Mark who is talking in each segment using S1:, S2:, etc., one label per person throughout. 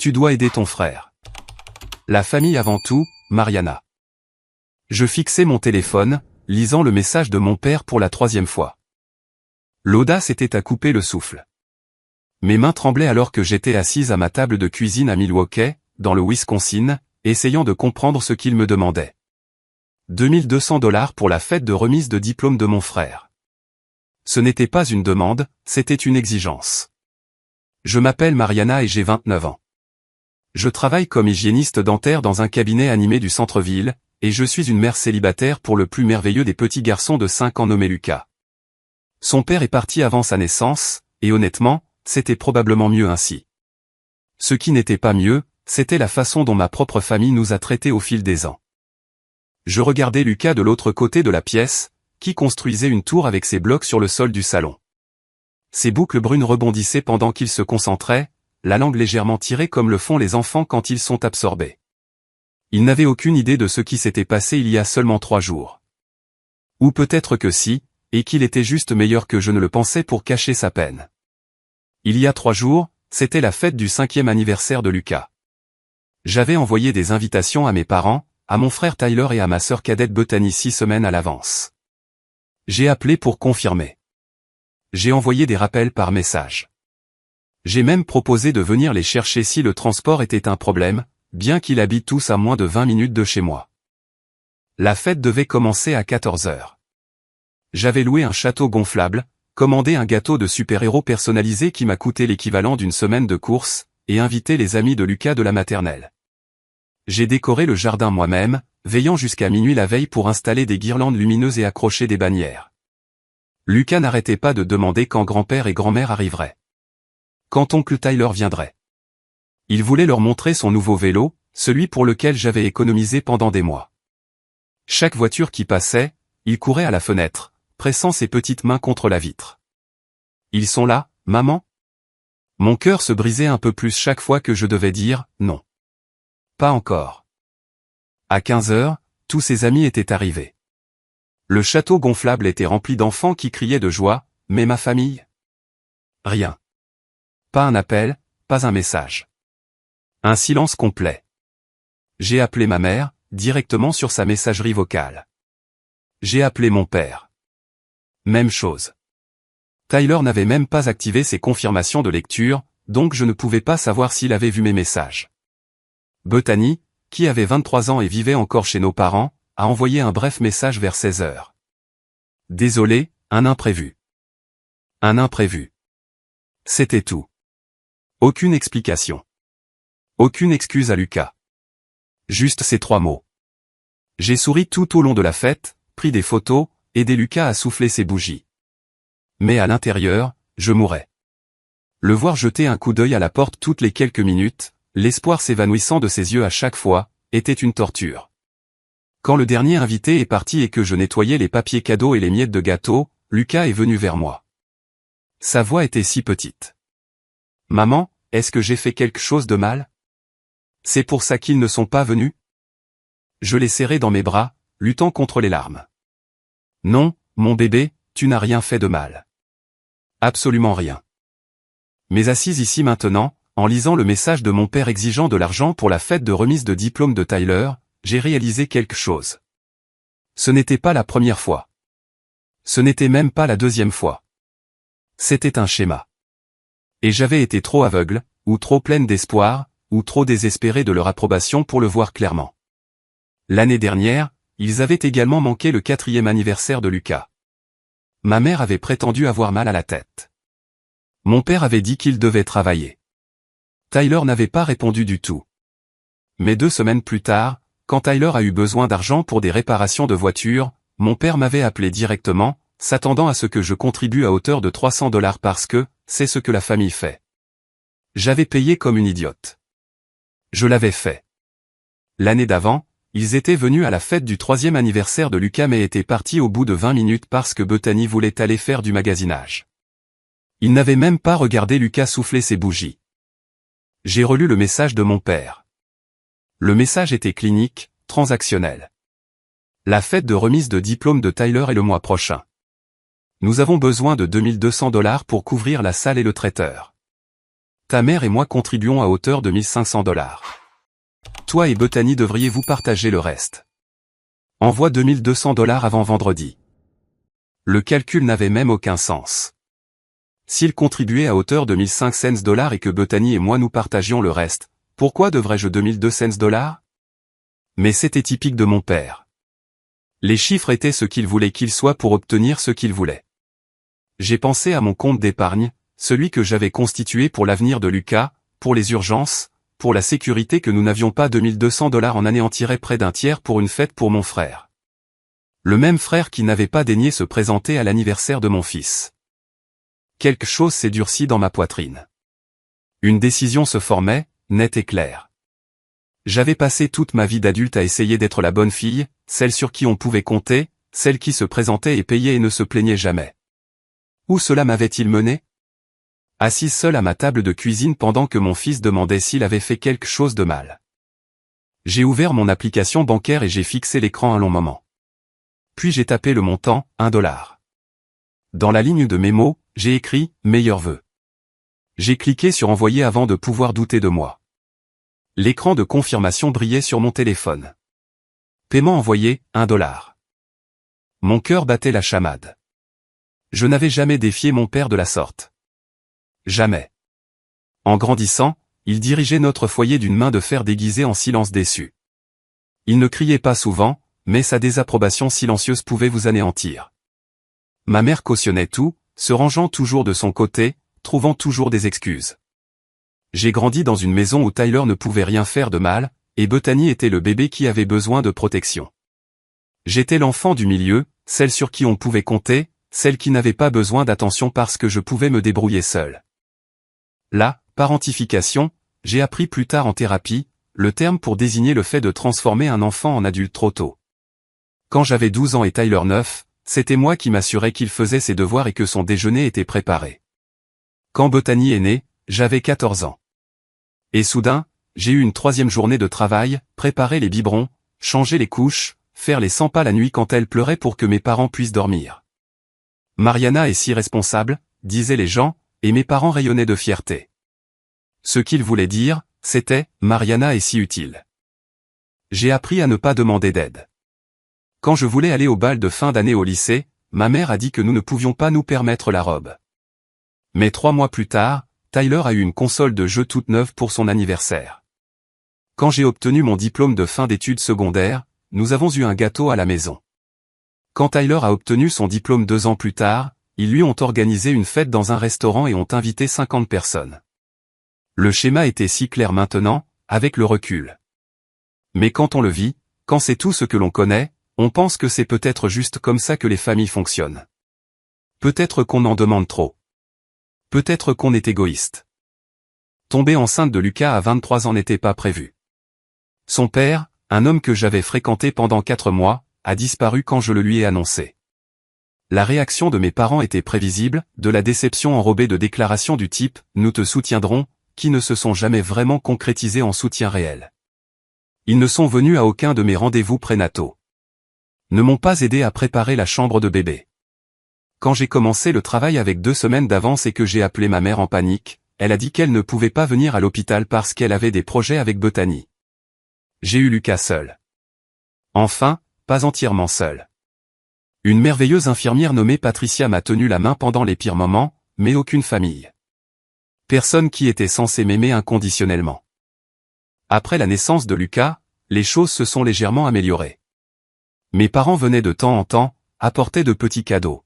S1: Tu dois aider ton frère. La famille avant tout, Mariana. Je fixais mon téléphone, lisant le message de mon père pour la 3e fois. L'audace était à couper le souffle. Mes mains tremblaient alors que j'étais assise à ma table de cuisine à Milwaukee, dans le Wisconsin, essayant de comprendre ce qu'il me demandait. 2200 $ pour la fête de remise de diplôme de mon frère. Ce n'était pas une demande, c'était une exigence. Je m'appelle Mariana et j'ai 29 ans. Je travaille comme hygiéniste dentaire dans un cabinet animé du centre-ville, et je suis une mère célibataire pour le plus merveilleux des petits garçons de 5 ans nommé Lucas. Son père est parti avant sa naissance, et honnêtement, c'était probablement mieux ainsi. Ce qui n'était pas mieux, c'était la façon dont ma propre famille nous a traités au fil des ans. Je regardais Lucas de l'autre côté de la pièce, qui construisait une tour avec ses blocs sur le sol du salon. Ses boucles brunes rebondissaient pendant qu'il se concentrait, la langue légèrement tirée comme le font les enfants quand ils sont absorbés. Il n'avait aucune idée de ce qui s'était passé il y a seulement 3 jours. Ou peut-être que si, et qu'il était juste meilleur que je ne le pensais pour cacher sa peine. Il y a 3 jours, c'était la fête du 5e anniversaire de Lucas. J'avais envoyé des invitations à mes parents, à mon frère Tyler et à ma sœur cadette Bethany 6 semaines à l'avance. J'ai appelé pour confirmer. J'ai envoyé des rappels par message. J'ai même proposé de venir les chercher si le transport était un problème, bien qu'ils habitent tous à moins de 20 minutes de chez moi. La fête devait commencer à 14 h. J'avais loué un château gonflable, commandé un gâteau de super-héros personnalisé qui m'a coûté l'équivalent d'une semaine de course, et invité les amis de Lucas de la maternelle. J'ai décoré le jardin moi-même, veillant jusqu'à minuit la veille pour installer des guirlandes lumineuses et accrocher des bannières. Lucas n'arrêtait pas de demander quand grand-père et grand-mère arriveraient. Quand oncle Tyler viendrait. Il voulait leur montrer son nouveau vélo, celui pour lequel j'avais économisé pendant des mois. Chaque voiture qui passait, il courait à la fenêtre, pressant ses petites mains contre la vitre. Ils sont là, maman? Mon cœur se brisait un peu plus chaque fois que je devais dire « non ». Pas encore. À 15 h, tous ses amis étaient arrivés. Le château gonflable était rempli d'enfants qui criaient de joie, mais ma famille? Rien. Pas un appel, pas un message. Un silence complet. J'ai appelé ma mère, directement sur sa messagerie vocale. J'ai appelé mon père. Même chose. Tyler n'avait même pas activé ses confirmations de lecture, donc je ne pouvais pas savoir s'il avait vu mes messages. Bethany, qui avait 23 ans et vivait encore chez nos parents, a envoyé un bref message vers 16 h. Désolé, un imprévu. Un imprévu. C'était tout. Aucune explication. Aucune excuse à Lucas. Juste ces 3 mots. J'ai souri tout au long de la fête, pris des photos, aidé Lucas à souffler ses bougies. Mais à l'intérieur, je mourais. Le voir jeter un coup d'œil à la porte toutes les quelques minutes, l'espoir s'évanouissant de ses yeux à chaque fois, était une torture. Quand le dernier invité est parti et que je nettoyais les papiers cadeaux et les miettes de gâteau, Lucas est venu vers moi. Sa voix était si petite. « Maman, est-ce que j'ai fait quelque chose de mal? C'est pour ça qu'ils ne sont pas venus ?» Je l'ai serré dans mes bras, luttant contre les larmes. « Non, mon bébé, tu n'as rien fait de mal. Absolument rien. » Mais assise ici maintenant, en lisant le message de mon père exigeant de l'argent pour la fête de remise de diplôme de Tyler, j'ai réalisé quelque chose. Ce n'était pas la première fois. Ce n'était même pas la 2e fois. C'était un schéma. Et j'avais été trop aveugle, ou trop pleine d'espoir, ou trop désespérée de leur approbation pour le voir clairement. L'année dernière, ils avaient également manqué le 4e anniversaire de Lucas. Ma mère avait prétendu avoir mal à la tête. Mon père avait dit qu'il devait travailler. Tyler n'avait pas répondu du tout. Mais 2 semaines plus tard, quand Tyler a eu besoin d'argent pour des réparations de voiture, mon père m'avait appelé directement, s'attendant à ce que je contribue à hauteur de 300 $ parce que, c'est ce que la famille fait. J'avais payé comme une idiote. Je l'avais fait. L'année d'avant, ils étaient venus à la fête du 3e anniversaire de Lucas mais étaient partis au bout de 20 minutes parce que Bethany voulait aller faire du magasinage. Ils n'avaient même pas regardé Lucas souffler ses bougies. J'ai relu le message de mon père. Le message était clinique, transactionnel. La fête de remise de diplôme de Tyler est le mois prochain. Nous avons besoin de 2200 $ pour couvrir la salle et le traiteur. ta mère et moi contribuons à hauteur de 1500 $. Toi et Bethany devriez vous partager le reste. Envoie 2200 $ avant vendredi. Le calcul n'avait même aucun sens. S'il contribuait à hauteur de 1500 $ et que Bethany et moi nous partagions le reste, pourquoi devrais-je 2200 $? Mais c'était typique de mon père. Les chiffres étaient ce qu'il voulait qu'ils soient pour obtenir ce qu'il voulait. J'ai pensé à mon compte d'épargne, celui que j'avais constitué pour l'avenir de Lucas, pour les urgences, pour la sécurité que nous n'avions pas. 2200 $ en année en tirait près d'un tiers pour une fête pour mon frère. Le même frère qui n'avait pas daigné se présenter à l'anniversaire de mon fils. Quelque chose s'est durci dans ma poitrine. Une décision se formait, nette et claire. J'avais passé toute ma vie d'adulte à essayer d'être la bonne fille, celle sur qui on pouvait compter, celle qui se présentait et payait et ne se plaignait jamais. Où cela m'avait-il mené? Assis seul à ma table de cuisine pendant que mon fils demandait s'il avait fait quelque chose de mal. J'ai ouvert mon application bancaire et j'ai fixé l'écran un long moment. Puis j'ai tapé le montant, 1 $. Dans la ligne de mémo, j'ai écrit « Meilleurs vœux ». J'ai cliqué sur envoyer avant de pouvoir douter de moi. L'écran de confirmation brillait sur mon téléphone. Paiement envoyé, 1 $. Mon cœur battait la chamade. Je n'avais jamais défié mon père de la sorte. Jamais. En grandissant, il dirigeait notre foyer d'une main de fer déguisée en silence déçu. Il ne criait pas souvent, mais sa désapprobation silencieuse pouvait vous anéantir. Ma mère cautionnait tout, se rangeant toujours de son côté, trouvant toujours des excuses. J'ai grandi dans une maison où Tyler ne pouvait rien faire de mal, et Bethany était le bébé qui avait besoin de protection. J'étais l'enfant du milieu, celle sur qui on pouvait compter, celle qui n'avait pas besoin d'attention parce que je pouvais me débrouiller seul. La parentification, j'ai appris plus tard en thérapie, le terme pour désigner le fait de transformer un enfant en adulte trop tôt. Quand j'avais 12 ans et Tyler 9, c'était moi qui m'assurais qu'il faisait ses devoirs et que son déjeuner était préparé. Quand Bethany est née, j'avais 14 ans. Et soudain, j'ai eu une 3e journée de travail, préparer les biberons, changer les couches, faire les 100 pas la nuit quand elle pleurait pour que mes parents puissent dormir. Mariana est si responsable, disaient les gens, et mes parents rayonnaient de fierté. Ce qu'ils voulaient dire, c'était « Mariana est si utile ». J'ai appris à ne pas demander d'aide. Quand je voulais aller au bal de fin d'année au lycée, ma mère a dit que nous ne pouvions pas nous permettre la robe. Mais 3 mois plus tard, Tyler a eu une console de jeux toute neuve pour son anniversaire. Quand j'ai obtenu mon diplôme de fin d'études secondaires, nous avons eu un gâteau à la maison. Quand Tyler a obtenu son diplôme 2 ans plus tard, ils lui ont organisé une fête dans un restaurant et ont invité 50 personnes. Le schéma était si clair maintenant, avec le recul. Mais quand on le vit, quand c'est tout ce que l'on connaît, on pense que c'est peut-être juste comme ça que les familles fonctionnent. Peut-être qu'on en demande trop. Peut-être qu'on est égoïste. Tomber enceinte de Lucas à 23 ans n'était pas prévu. Son père, un homme que j'avais fréquenté pendant 4 mois, a disparu quand je le lui ai annoncé. La réaction de mes parents était prévisible, de la déception enrobée de déclarations du type « Nous te soutiendrons », qui ne se sont jamais vraiment concrétisées en soutien réel. Ils ne sont venus à aucun de mes rendez-vous prénataux. Ne m'ont pas aidé à préparer la chambre de bébé. Quand j'ai commencé le travail avec 2 semaines d'avance et que j'ai appelé ma mère en panique, elle a dit qu'elle ne pouvait pas venir à l'hôpital parce qu'elle avait des projets avec Bethany. J'ai eu Lucas seul. Enfin, pas entièrement seul. Une merveilleuse infirmière nommée Patricia m'a tenu la main pendant les pires moments, mais aucune famille. Personne qui était censé m'aimer inconditionnellement. Après la naissance de Lucas, les choses se sont légèrement améliorées. Mes parents venaient de temps en temps, apporter de petits cadeaux.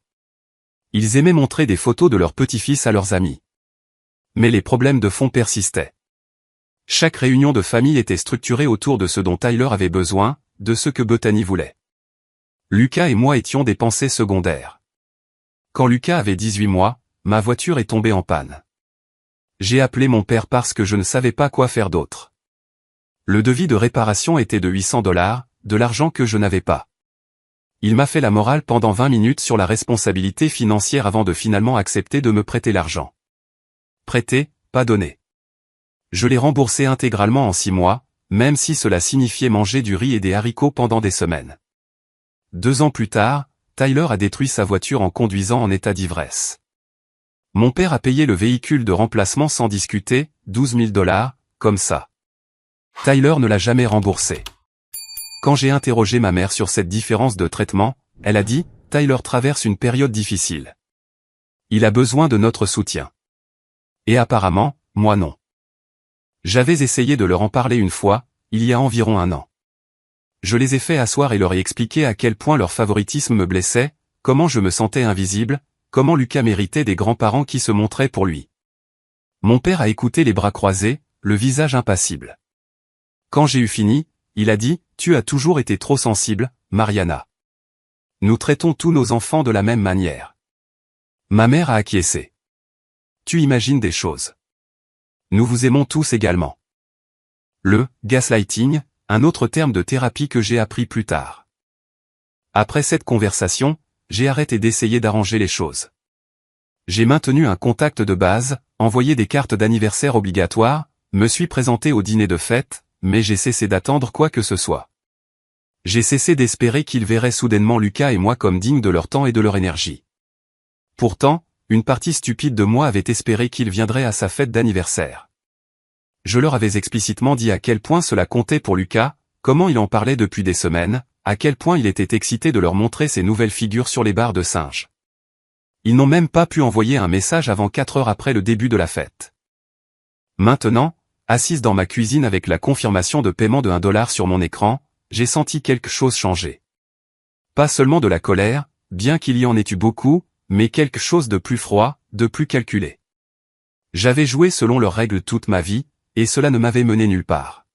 S1: Ils aimaient montrer des photos de leur petit-fils à leurs amis. Mais les problèmes de fond persistaient. Chaque réunion de famille était structurée autour de ce dont Tyler avait besoin, de ce que Bethany voulait. Lucas et moi étions des pensées secondaires. Quand Lucas avait 18 mois, ma voiture est tombée en panne. J'ai appelé mon père parce que je ne savais pas quoi faire d'autre. Le devis de réparation était de 800 $, de l'argent que je n'avais pas. Il m'a fait la morale pendant 20 minutes sur la responsabilité financière avant de finalement accepter de me prêter l'argent. Prêter, pas donner. Je l'ai remboursé intégralement en 6 mois, même si cela signifiait manger du riz et des haricots pendant des semaines. 2 ans plus tard, Tyler a détruit sa voiture en conduisant en état d'ivresse. Mon père a payé le véhicule de remplacement sans discuter, $12 000, comme ça. Tyler ne l'a jamais remboursé. Quand j'ai interrogé ma mère sur cette différence de traitement, elle a dit, Tyler traverse une période difficile. Il a besoin de notre soutien. Et apparemment, moi non. J'avais essayé de leur en parler une fois, il y a environ 1 an. Je les ai fait asseoir et leur ai expliqué à quel point leur favoritisme me blessait, comment je me sentais invisible, comment Lucas méritait des grands-parents qui se montraient pour lui. Mon père a écouté les bras croisés, le visage impassible. Quand j'ai eu fini, il a dit, « Tu as toujours été trop sensible, Mariana. Nous traitons tous nos enfants de la même manière. » Ma mère a acquiescé. « Tu imagines des choses. Nous vous aimons tous également. » Le gaslighting, un autre terme de thérapie que j'ai appris plus tard. Après cette conversation, j'ai arrêté d'essayer d'arranger les choses. J'ai maintenu un contact de base, envoyé des cartes d'anniversaire obligatoires, me suis présenté au dîner de fête, mais j'ai cessé d'attendre quoi que ce soit. J'ai cessé d'espérer qu'ils verraient soudainement Lucas et moi comme dignes de leur temps et de leur énergie. Pourtant, une partie stupide de moi avait espéré qu'ils viendraient à sa fête d'anniversaire. Je leur avais explicitement dit à quel point cela comptait pour Lucas, comment il en parlait depuis des semaines, à quel point il était excité de leur montrer ses nouvelles figures sur les barres de singe. Ils n'ont même pas pu envoyer un message avant 4 heures après le début de la fête. Maintenant, assise dans ma cuisine avec la confirmation de paiement de $1 sur mon écran, j'ai senti quelque chose changer. Pas seulement de la colère, bien qu'il y en ait eu beaucoup, mais quelque chose de plus froid, de plus calculé. J'avais joué selon leurs règles toute ma vie, et cela ne m'avait mené nulle part.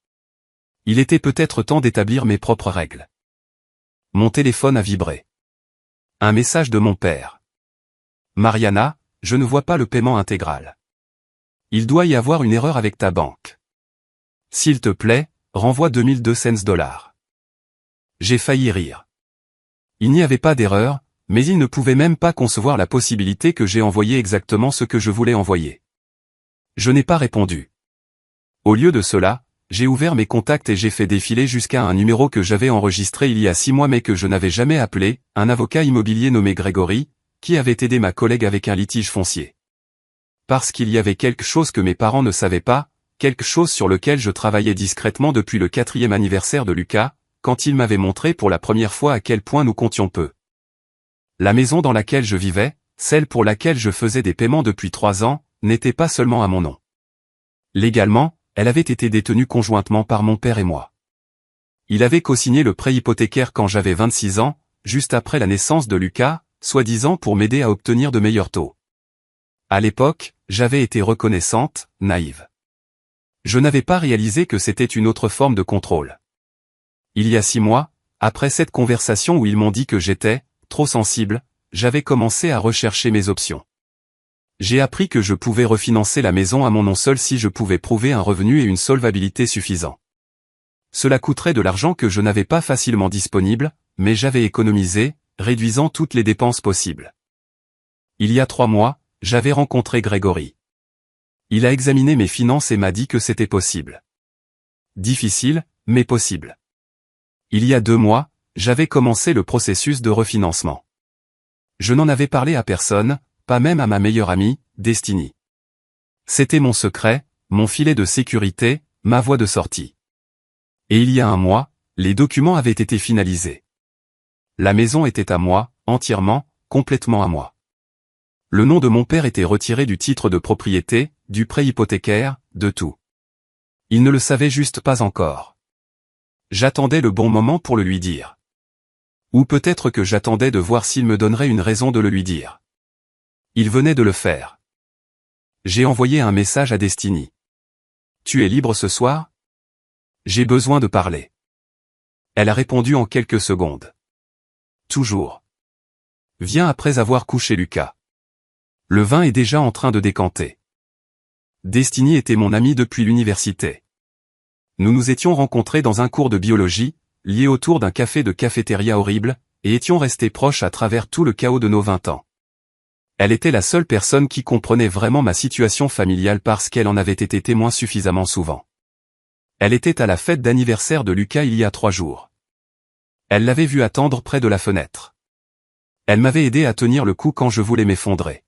S1: Il était peut-être temps d'établir mes propres règles. Mon téléphone a vibré. Un message de mon père. Mariana, je ne vois pas le paiement intégral. Il doit y avoir une erreur avec ta banque. S'il te plaît, renvoie $2200. J'ai failli rire. Il n'y avait pas d'erreur, mais il ne pouvait même pas concevoir la possibilité que j'ai envoyé exactement ce que je voulais envoyer. Je n'ai pas répondu. Au lieu de cela, j'ai ouvert mes contacts et j'ai fait défiler jusqu'à un numéro que j'avais enregistré il y a 6 mois mais que je n'avais jamais appelé, un avocat immobilier nommé Grégory, qui avait aidé ma collègue avec un litige foncier. Parce qu'il y avait quelque chose que mes parents ne savaient pas, quelque chose sur lequel je travaillais discrètement depuis le 4e anniversaire de Lucas, quand il m'avait montré pour la première fois à quel point nous comptions peu. La maison dans laquelle je vivais, celle pour laquelle je faisais des paiements depuis 3 ans, n'était pas seulement à mon nom. Légalement, elle avait été détenue conjointement par mon père et moi. Il avait co-signé le prêt hypothécaire quand j'avais 26 ans, juste après la naissance de Lucas, soi-disant pour m'aider à obtenir de meilleurs taux. À l'époque, j'avais été reconnaissante, naïve. Je n'avais pas réalisé que c'était une autre forme de contrôle. Il y a 6 mois, après cette conversation où ils m'ont dit que j'étais trop sensible, j'avais commencé à rechercher mes options. J'ai appris que je pouvais refinancer la maison à mon nom seul si je pouvais prouver un revenu et une solvabilité suffisants. Cela coûterait de l'argent que je n'avais pas facilement disponible, mais j'avais économisé, réduisant toutes les dépenses possibles. Il y a 3 mois, j'avais rencontré Grégory. Il a examiné mes finances et m'a dit que c'était possible. Difficile, mais possible. Il y a 2 mois, j'avais commencé le processus de refinancement. Je n'en avais parlé à personne, pas même à ma meilleure amie, Destiny. C'était mon secret, mon filet de sécurité, ma voie de sortie. Et il y a 1 mois, les documents avaient été finalisés. La maison était à moi, entièrement, complètement à moi. Le nom de mon père était retiré du titre de propriété, du prêt hypothécaire, de tout. Il ne le savait juste pas encore. J'attendais le bon moment pour le lui dire. Ou peut-être que j'attendais de voir s'il me donnerait une raison de le lui dire. Il venait de le faire. J'ai envoyé un message à Destiny. Tu es libre ce soir? J'ai besoin de parler. Elle a répondu en quelques secondes. Toujours. Viens après avoir couché Lucas. Le vin est déjà en train de décanter. Destiny était mon amie depuis l'université. Nous nous étions rencontrés dans un cours de biologie, liés autour d'un café de cafétéria horrible, et étions restés proches à travers tout le chaos de nos 20 ans. Elle était la seule personne qui comprenait vraiment ma situation familiale parce qu'elle en avait été témoin suffisamment souvent. Elle était à la fête d'anniversaire de Lucas il y a 3 jours. Elle l'avait vu attendre près de la fenêtre. Elle m'avait aidé à tenir le coup quand je voulais m'effondrer.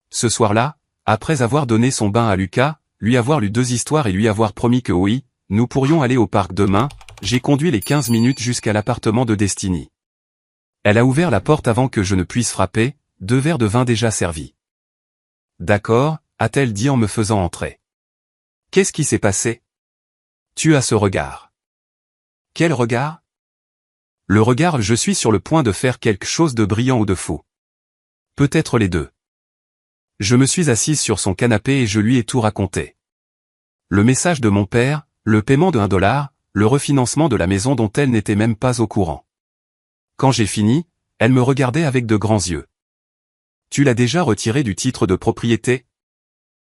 S1: Ce soir-là, après avoir donné son bain à Lucas, lui avoir lu 2 histoires et lui avoir promis que oui, nous pourrions aller au parc demain, j'ai conduit les 15 minutes jusqu'à l'appartement de Destiny. Elle a ouvert la porte avant que je ne puisse frapper, 2 verres de vin déjà servis. D'accord, a-t-elle dit en me faisant entrer. Qu'est-ce qui s'est passé? Tu as ce regard. Quel regard? Le regard, je suis sur le point de faire quelque chose de brillant ou de fou. Peut-être les deux. Je me suis assise sur son canapé et je lui ai tout raconté. Le message de mon père, le paiement de $1, le refinancement de la maison dont elle n'était même pas au courant. Quand j'ai fini, elle me regardait avec de grands yeux. Tu l'as déjà retiré du titre de propriété?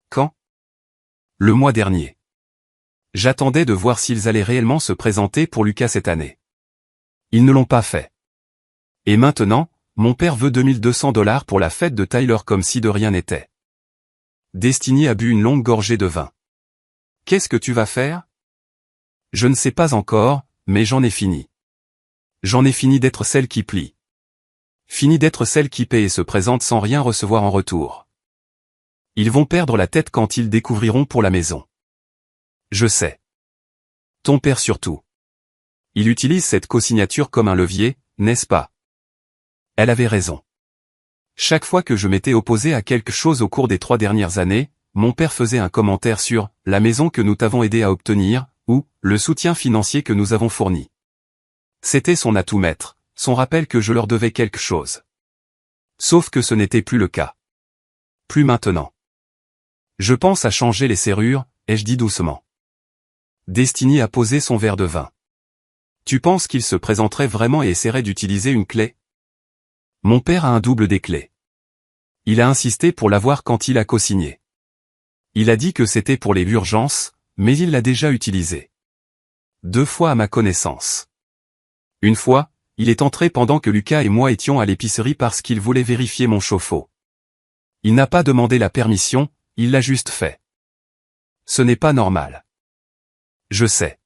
S1: Quand? Le mois dernier. J'attendais de voir s'ils allaient réellement se présenter pour Lucas cette année. Ils ne l'ont pas fait. Et maintenant, mon père veut $2200 pour la fête de Tyler comme si de rien n'était. Destiny a bu une longue gorgée de vin. Qu'est-ce que tu vas faire? Je ne sais pas encore, mais j'en ai fini. J'en ai fini d'être celle qui plie. Fini d'être celle qui paie et se présente sans rien recevoir en retour. Ils vont perdre la tête quand ils découvriront pour la maison. Je sais. Ton père surtout. Il utilise cette cosignature comme un levier, n'est-ce pas? Elle avait raison. Chaque fois que je m'étais opposé à quelque chose au cours des 3 dernières années, mon père faisait un commentaire sur « la maison que nous t'avons aidé à obtenir » ou « le soutien financier que nous avons fourni ». C'était son atout maître, son rappel que je leur devais quelque chose. Sauf que ce n'était plus le cas. Plus maintenant. Je pense à changer les serrures, ai-je dit doucement. Destiny a posé son verre de vin. Tu penses qu'il se présenterait vraiment et essaierait d'utiliser une clé? Mon père a un double des clés. Il a insisté pour l'avoir quand il a co-signé. Il a dit que c'était pour les urgences, mais il l'a déjà utilisé. 2 fois à ma connaissance. Une fois, il est entré pendant que Lucas et moi étions à l'épicerie parce qu'il voulait vérifier mon chauffe-eau. Il n'a pas demandé la permission, il l'a juste fait. Ce n'est pas normal. Je sais.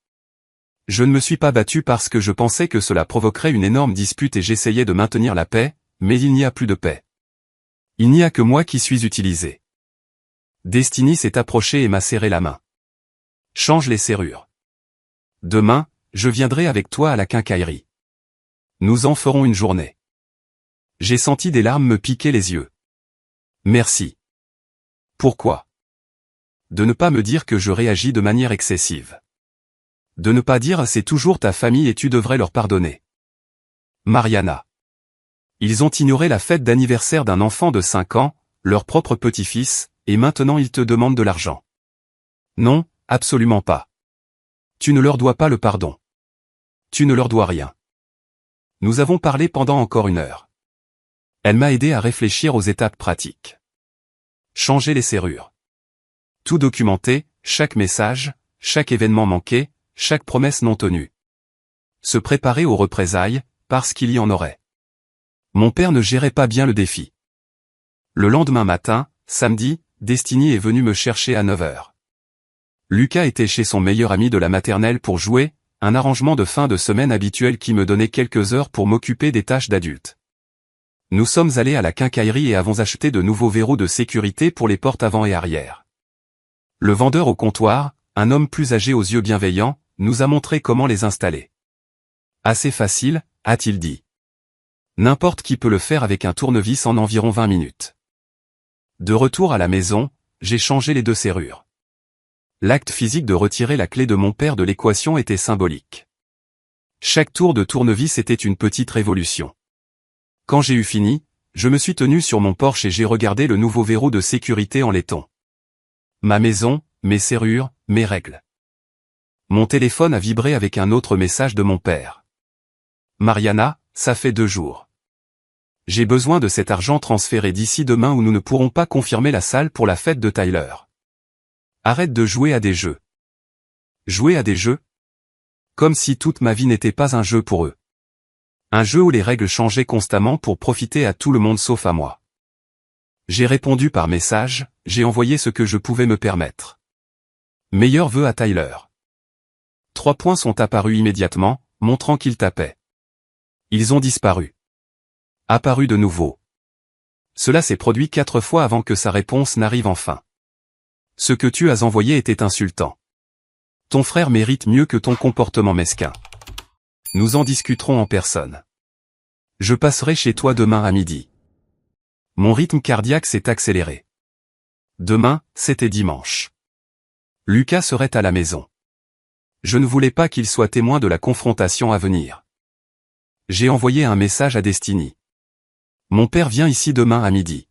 S1: Je ne me suis pas battu parce que je pensais que cela provoquerait une énorme dispute et j'essayais de maintenir la paix, mais il n'y a plus de paix. Il n'y a que moi qui suis utilisé. Destiny s'est approchée et m'a serré la main. Change les serrures. Demain, je viendrai avec toi à la quincaillerie. Nous en ferons une journée. J'ai senti des larmes me piquer les yeux. Merci. Pourquoi? De ne pas me dire que je réagis de manière excessive. De ne pas dire c'est toujours ta famille et tu devrais leur pardonner. Mariana. Ils ont ignoré la fête d'anniversaire d'un enfant de 5 ans, leur propre petit-fils, et maintenant ils te demandent de l'argent. Non, absolument pas. Tu ne leur dois pas le pardon. Tu ne leur dois rien. Nous avons parlé pendant encore 1 heure. Elle m'a aidé à réfléchir aux étapes pratiques. Changer les serrures. Tout documenter, chaque message, chaque événement manqué, chaque promesse non tenue. Se préparer aux représailles, parce qu'il y en aurait. Mon père ne gérait pas bien le défi. Le lendemain matin, samedi, Destiny est venue me chercher à 9 heures. Lucas était chez son meilleur ami de la maternelle pour jouer, un arrangement de fin de semaine habituel qui me donnait quelques heures pour m'occuper des tâches d'adulte. Nous sommes allés à la quincaillerie et avons acheté de nouveaux verrous de sécurité pour les portes avant et arrière. Le vendeur au comptoir, un homme plus âgé aux yeux bienveillants, nous a montré comment les installer. Assez facile, a-t-il dit. N'importe qui peut le faire avec un tournevis en environ 20 minutes. De retour à la maison, j'ai changé les 2 serrures. L'acte physique de retirer la clé de mon père de l'équation était symbolique. Chaque tour de tournevis était une petite révolution. Quand j'ai eu fini, je me suis tenu sur mon porche et j'ai regardé le nouveau verrou de sécurité en laiton. Ma maison, mes serrures, mes règles. Mon téléphone a vibré avec un autre message de mon père. Mariana, ça fait 2 jours. J'ai besoin de cet argent transféré d'ici demain ou nous ne pourrons pas confirmer la salle pour la fête de Tyler. Arrête de jouer à des jeux. Jouer à des jeux? Comme si toute ma vie n'était pas un jeu pour eux. Un jeu où les règles changeaient constamment pour profiter à tout le monde sauf à moi. J'ai répondu par message, j'ai envoyé ce que je pouvais me permettre. Meilleurs vœux à Tyler. 3 points sont apparus immédiatement, montrant qu'il tapait. Ils ont disparu. Apparus de nouveau. Cela s'est produit 4 fois avant que sa réponse n'arrive enfin. Ce que tu as envoyé était insultant. Ton frère mérite mieux que ton comportement mesquin. Nous en discuterons en personne. Je passerai chez toi demain à midi. Mon rythme cardiaque s'est accéléré. Demain, c'était dimanche. Lucas serait à la maison. Je ne voulais pas qu'il soit témoin de la confrontation à venir. J'ai envoyé un message à Destiny. Mon père vient ici demain à midi.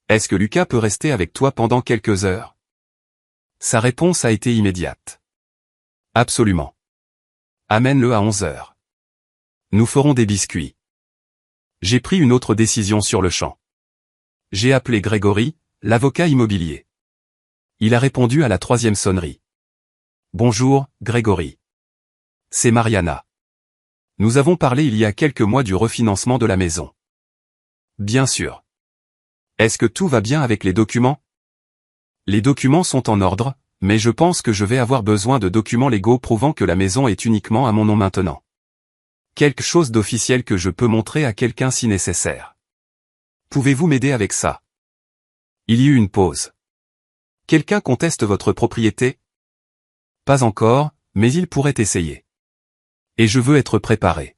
S1: Est-ce que Lucas peut rester avec toi pendant quelques heures? Sa réponse a été immédiate. Absolument. Amène-le à 11 heures. Nous ferons des biscuits. J'ai pris une autre décision sur le champ. J'ai appelé Grégory, l'avocat immobilier. Il a répondu à la 3e sonnerie. Bonjour, Grégory. C'est Mariana. Nous avons parlé il y a quelques mois du refinancement de la maison. Bien sûr. Est-ce que tout va bien avec les documents? Les documents sont en ordre, mais je pense que je vais avoir besoin de documents légaux prouvant que la maison est uniquement à mon nom maintenant. Quelque chose d'officiel que je peux montrer à quelqu'un si nécessaire. Pouvez-vous m'aider avec ça? Il y eut une pause. Quelqu'un conteste votre propriété? Pas encore, mais il pourrait essayer. Et je veux être préparé.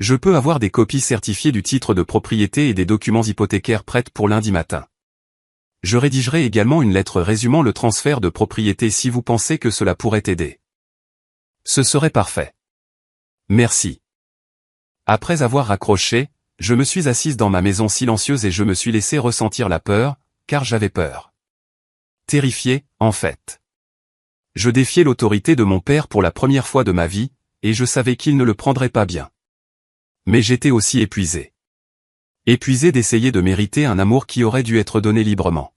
S1: Je peux avoir des copies certifiées du titre de propriété et des documents hypothécaires prêtes pour lundi matin. Je rédigerai également une lettre résumant le transfert de propriété si vous pensez que cela pourrait aider. Ce serait parfait. Merci. Après avoir raccroché, je me suis assise dans ma maison silencieuse et je me suis laissé ressentir la peur, car j'avais peur. Terrifié, en fait. Je défiais l'autorité de mon père pour la première fois de ma vie, et je savais qu'il ne le prendrait pas bien. Mais j'étais aussi épuisé. Épuisé d'essayer de mériter un amour qui aurait dû être donné librement.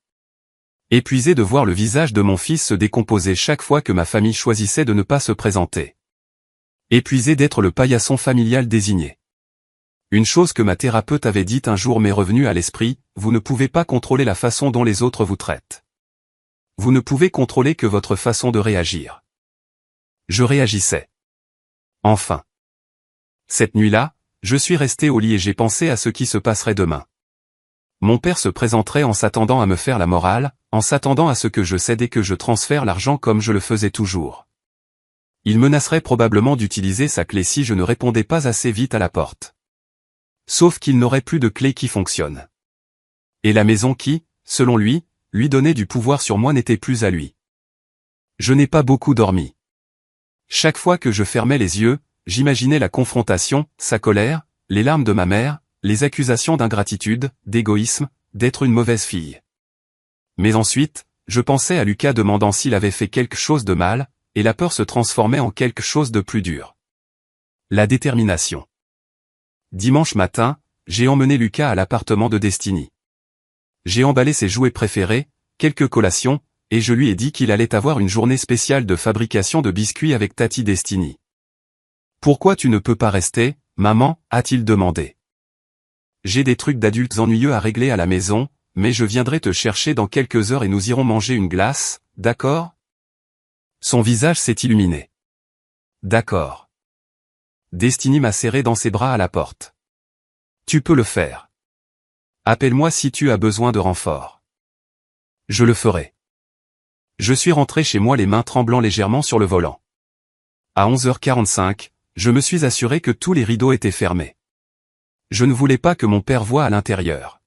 S1: Épuisé de voir le visage de mon fils se décomposer chaque fois que ma famille choisissait de ne pas se présenter. Épuisé d'être le paillasson familial désigné. Une chose que ma thérapeute avait dite un jour m'est revenue à l'esprit, vous ne pouvez pas contrôler la façon dont les autres vous traitent. Vous ne pouvez contrôler que votre façon de réagir. Je réagissais. Enfin. Cette nuit-là, je suis resté au lit et j'ai pensé à ce qui se passerait demain. Mon père se présenterait en s'attendant à me faire la morale, en s'attendant à ce que je cède et que je transfère l'argent comme je le faisais toujours. Il menacerait probablement d'utiliser sa clé si je ne répondais pas assez vite à la porte. Sauf qu'il n'aurait plus de clé qui fonctionne. Et la maison qui, selon lui donnait du pouvoir sur moi n'était plus à lui. Je n'ai pas beaucoup dormi. Chaque fois que je fermais les yeux, j'imaginais la confrontation, sa colère, les larmes de ma mère, les accusations d'ingratitude, d'égoïsme, d'être une mauvaise fille. Mais ensuite, je pensais à Lucas demandant s'il avait fait quelque chose de mal, et la peur se transformait en quelque chose de plus dur. La détermination. Dimanche matin, j'ai emmené Lucas à l'appartement de Destiny. J'ai emballé ses jouets préférés, quelques collations, et je lui ai dit qu'il allait avoir une journée spéciale de fabrication de biscuits avec Tati Destiny. « Pourquoi tu ne peux pas rester, maman ?» a-t-il demandé. « J'ai des trucs d'adultes ennuyeux à régler à la maison, mais je viendrai te chercher dans quelques heures et nous irons manger une glace, d'accord ?» Son visage s'est illuminé. « D'accord. » Destiny m'a serré dans ses bras à la porte. « Tu peux le faire. Appelle-moi si tu as besoin de renfort. » Je le ferai. Je suis rentré chez moi les mains tremblant légèrement sur le volant. À 11h45, je me suis assuré que tous les rideaux étaient fermés. Je ne voulais pas que mon père voie à l'intérieur.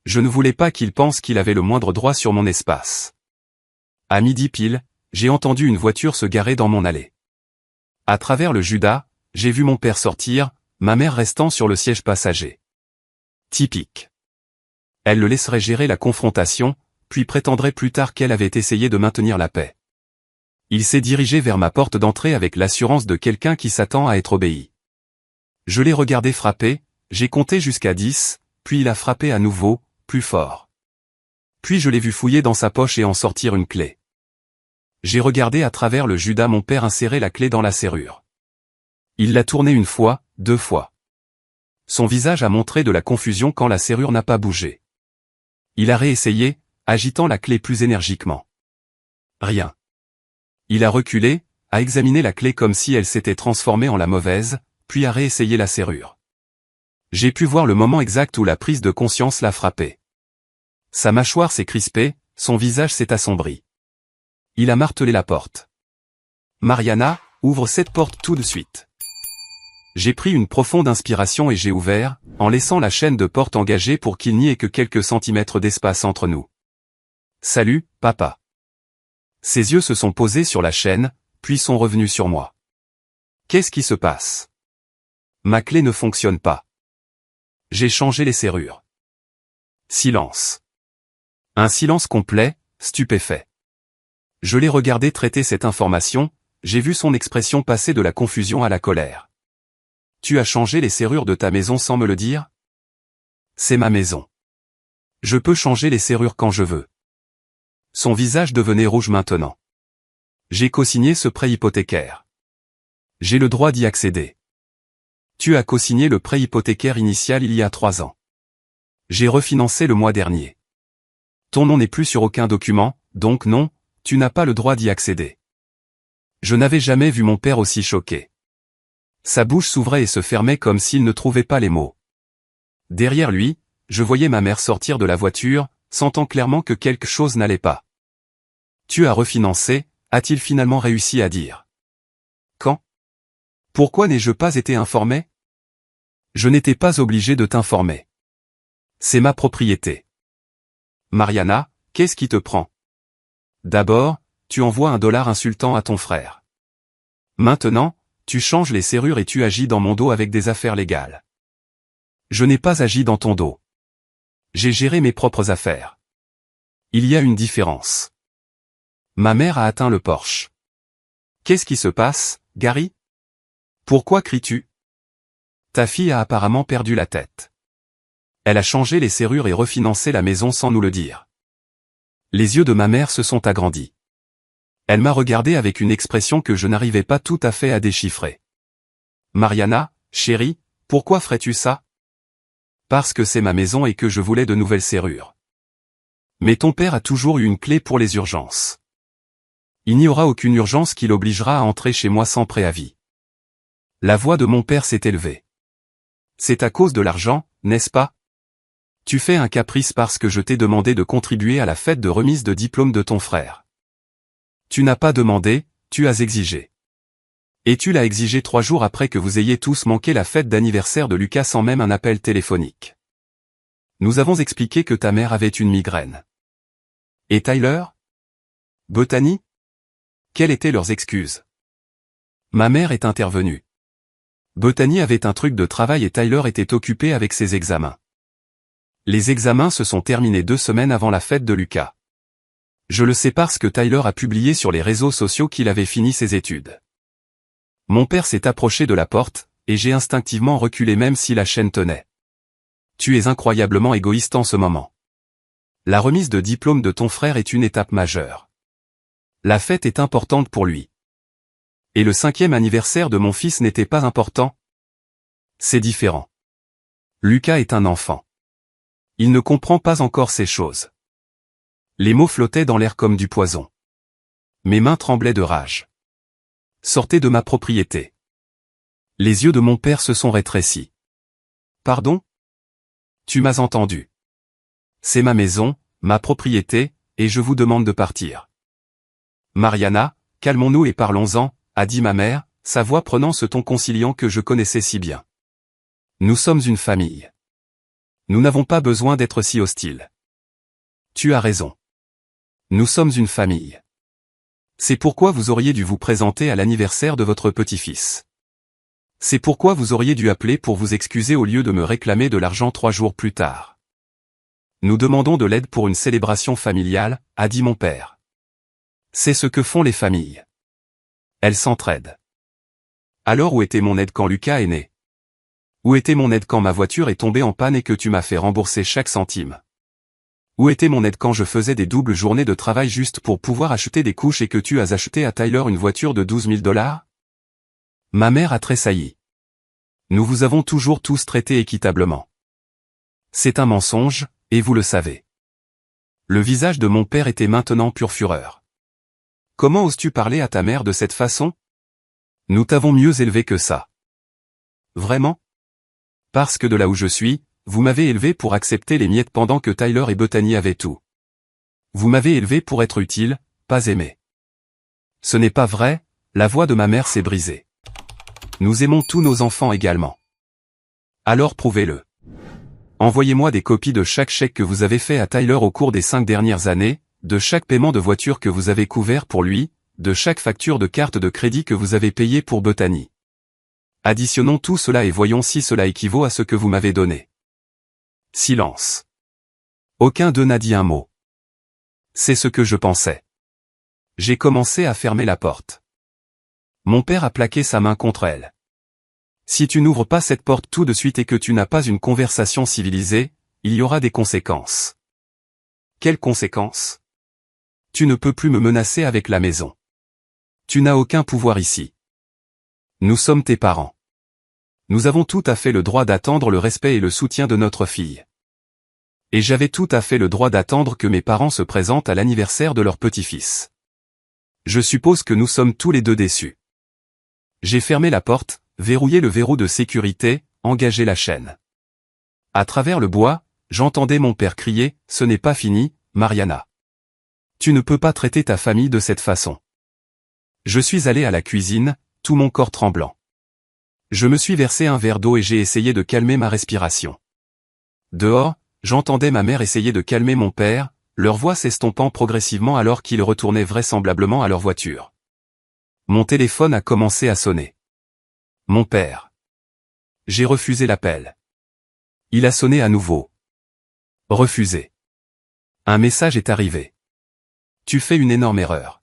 S1: Je ne voulais pas qu'il pense qu'il avait le moindre droit sur mon espace. À midi pile, j'ai entendu une voiture se garer dans mon allée. À travers le Judas, j'ai vu mon père sortir, ma mère restant sur le siège passager. Typique. Elle le laisserait gérer la confrontation, puis prétendrait plus tard qu'elle avait essayé de maintenir la paix. Il s'est dirigé vers ma porte d'entrée avec l'assurance de quelqu'un qui s'attend à être obéi. Je l'ai regardé frapper, j'ai compté jusqu'à 10, puis il a frappé à nouveau, plus fort. Puis je l'ai vu fouiller dans sa poche et en sortir une clé. J'ai regardé à travers le Judas mon père insérer la clé dans la serrure. Il l'a tournée une fois, 2 fois. Son visage a montré de la confusion quand la serrure n'a pas bougé. Il a réessayé, agitant la clé plus énergiquement. Rien. Il a reculé, a examiné la clé comme si elle s'était transformée en la mauvaise, puis a réessayé la serrure. J'ai pu voir le moment exact où la prise de conscience l'a frappé. Sa mâchoire s'est crispée, son visage s'est assombri. Il a martelé la porte. Mariana, ouvre cette porte tout de suite. J'ai pris une profonde inspiration et j'ai ouvert, en laissant la chaîne de porte engagée pour qu'il n'y ait que quelques centimètres d'espace entre nous. Salut, papa. Ses yeux se sont posés sur la chaîne, puis sont revenus sur moi. Qu'est-ce qui se passe? Ma clé ne fonctionne pas. J'ai changé les serrures. Silence. Un silence complet, stupéfait. Je l'ai regardé traiter cette information, j'ai vu son expression passer de la confusion à la colère. Tu as changé les serrures de ta maison sans me le dire? C'est ma maison. Je peux changer les serrures quand je veux. Son visage devenait rouge maintenant. J'ai cosigné ce prêt hypothécaire. J'ai le droit d'y accéder. Tu as cosigné le prêt hypothécaire initial il y a 3 ans. J'ai refinancé le mois dernier. Ton nom n'est plus sur aucun document, donc non, tu n'as pas le droit d'y accéder. Je n'avais jamais vu mon père aussi choqué. Sa bouche s'ouvrait et se fermait comme s'il ne trouvait pas les mots. Derrière lui, je voyais ma mère sortir de la voiture, sentant clairement que quelque chose n'allait pas. Tu as refinancé, a-t-il finalement réussi à dire. Quand? Pourquoi n'ai-je pas été informé? Je n'étais pas obligé de t'informer. C'est ma propriété. Mariana, qu'est-ce qui te prend? D'abord, tu envoies un dollar insultant à ton frère. Maintenant, tu changes les serrures et tu agis dans mon dos avec des affaires légales. Je n'ai pas agi dans ton dos. J'ai géré mes propres affaires. Il y a une différence. Ma mère a atteint le porche. Qu'est-ce qui se passe, Gary? Pourquoi cries-tu? Ta fille a apparemment perdu la tête. Elle a changé les serrures et refinancé la maison sans nous le dire. Les yeux de ma mère se sont agrandis. Elle m'a regardé avec une expression que je n'arrivais pas tout à fait à déchiffrer. Mariana, chérie, pourquoi ferais-tu ça? Parce que c'est ma maison et que je voulais de nouvelles serrures. Mais ton père a toujours eu une clé pour les urgences. Il n'y aura aucune urgence qui l'obligera à entrer chez moi sans préavis. La voix de mon père s'est élevée. C'est à cause de l'argent, n'est-ce pas? Tu fais un caprice parce que je t'ai demandé de contribuer à la fête de remise de diplôme de ton frère. Tu n'as pas demandé, tu as exigé. Et tu l'as exigé 3 jours après que vous ayez tous manqué la fête d'anniversaire de Lucas sans même un appel téléphonique. Nous avons expliqué que ta mère avait une migraine. Et Tyler? Bethany? Quelles étaient leurs excuses? Ma mère est intervenue. Bethany avait un truc de travail et Tyler était occupé avec ses examens. Les examens se sont terminés 2 semaines avant la fête de Lucas. Je le sais parce que Tyler a publié sur les réseaux sociaux qu'il avait fini ses études. Mon père s'est approché de la porte, et j'ai instinctivement reculé même si la chaîne tenait. Tu es incroyablement égoïste en ce moment. La remise de diplôme de ton frère est une étape majeure. La fête est importante pour lui. Et le 5e anniversaire de mon fils n'était pas important? C'est différent. Lucas est un enfant. Il ne comprend pas encore ces choses. Les mots flottaient dans l'air comme du poison. Mes mains tremblaient de rage. Sortez de ma propriété. Les yeux de mon père se sont rétrécis. Pardon? Tu m'as entendu. C'est ma maison, ma propriété, et je vous demande de partir. Mariana, calmons-nous et parlons-en, a dit ma mère, sa voix prenant ce ton conciliant que je connaissais si bien. Nous sommes une famille. Nous n'avons pas besoin d'être si hostiles. Tu as raison. Nous sommes une famille. C'est pourquoi vous auriez dû vous présenter à l'anniversaire de votre petit-fils. C'est pourquoi vous auriez dû appeler pour vous excuser au lieu de me réclamer de l'argent 3 jours plus tard. Nous demandons de l'aide pour une célébration familiale, a dit mon père. C'est ce que font les familles. Elles s'entraident. Alors où était mon aide quand Lucas est né? Où était mon aide quand ma voiture est tombée en panne et que tu m'as fait rembourser chaque centime? Où était mon aide quand je faisais des doubles journées de travail juste pour pouvoir acheter des couches et que tu as acheté à Tyler une voiture de 12 000 $? Ma mère a tressailli. Nous vous avons toujours tous traités équitablement. C'est un mensonge, et vous le savez. Le visage de mon père était maintenant pure fureur. Comment oses-tu parler à ta mère de cette façon? Nous t'avons mieux élevé que ça. Vraiment? Parce que de là où je suis, vous m'avez élevé pour accepter les miettes pendant que Tyler et Bethany avaient tout. Vous m'avez élevé pour être utile, pas aimé. Ce n'est pas vrai, la voix de ma mère s'est brisée. Nous aimons tous nos enfants également. Alors prouvez-le. Envoyez-moi des copies de chaque chèque que vous avez fait à Tyler au cours des 5 dernières années, de chaque paiement de voiture que vous avez couvert pour lui, de chaque facture de carte de crédit que vous avez payée pour Bethany. Additionnons tout cela et voyons si cela équivaut à ce que vous m'avez donné. Silence. Aucun d'eux n'a dit un mot. C'est ce que je pensais. J'ai commencé à fermer la porte. Mon père a plaqué sa main contre elle. Si tu n'ouvres pas cette porte tout de suite et que tu n'as pas une conversation civilisée, il y aura des conséquences. Quelles conséquences? Tu ne peux plus me menacer avec la maison. Tu n'as aucun pouvoir ici. Nous sommes tes parents. Nous avons tout à fait le droit d'attendre le respect et le soutien de notre fille. Et j'avais tout à fait le droit d'attendre que mes parents se présentent à l'anniversaire de leur petit-fils. Je suppose que nous sommes tous les deux déçus. J'ai fermé la porte, verrouillé le verrou de sécurité, engagé la chaîne. À travers le bois, j'entendais mon père crier, « Ce n'est pas fini, Mariana. Tu ne peux pas traiter ta famille de cette façon. » Je suis allé à la cuisine, tout mon corps tremblant. Je me suis versé un verre d'eau et j'ai essayé de calmer ma respiration. Dehors, j'entendais ma mère essayer de calmer mon père, leur voix s'estompant progressivement alors qu'ils retournaient vraisemblablement à leur voiture. Mon téléphone a commencé à sonner. Mon père. J'ai refusé l'appel. Il a sonné à nouveau. Refusé. Un message est arrivé. Tu fais une énorme erreur.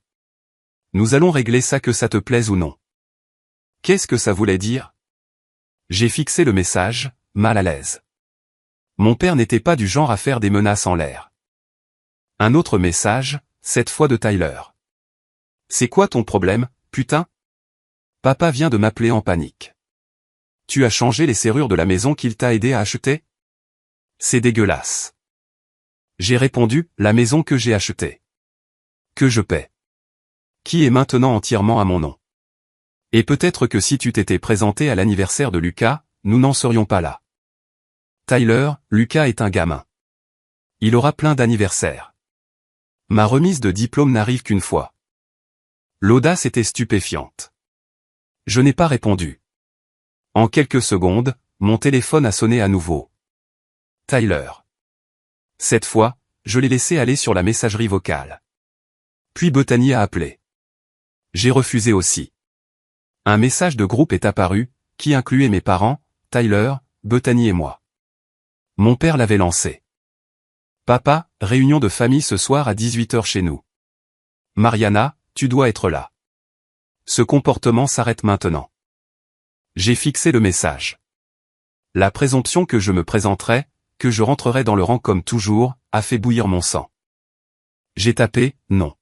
S1: Nous allons régler ça que ça te plaise ou non. Qu'est-ce que ça voulait dire? J'ai fixé le message, mal à l'aise. Mon père n'était pas du genre à faire des menaces en l'air. Un autre message, cette fois de Tyler. C'est quoi ton problème, putain? Papa vient de m'appeler en panique. Tu as changé les serrures de la maison qu'il t'a aidé à acheter? C'est dégueulasse. J'ai répondu, la maison que j'ai achetée. Que je paie. Qui est maintenant entièrement à mon nom. Et peut-être que si tu t'étais présenté à l'anniversaire de Lucas, nous n'en serions pas là. Tyler, Lucas est un gamin. Il aura plein d'anniversaires. Ma remise de diplôme n'arrive qu'une fois. L'audace était stupéfiante. Je n'ai pas répondu. En quelques secondes, mon téléphone a sonné à nouveau. Tyler. Cette fois, je l'ai laissé aller sur la messagerie vocale. Puis Bethany a appelé. J'ai refusé aussi. Un message de groupe est apparu, qui incluait mes parents, Tyler, Bethany et moi. Mon père l'avait lancé. Papa, réunion de famille ce soir à 18h chez nous. Mariana, tu dois être là. Ce comportement s'arrête maintenant. J'ai fixé le message. La présomption que je me présenterai, que je rentrerai dans le rang comme toujours, a fait bouillir mon sang. J'ai tapé, non.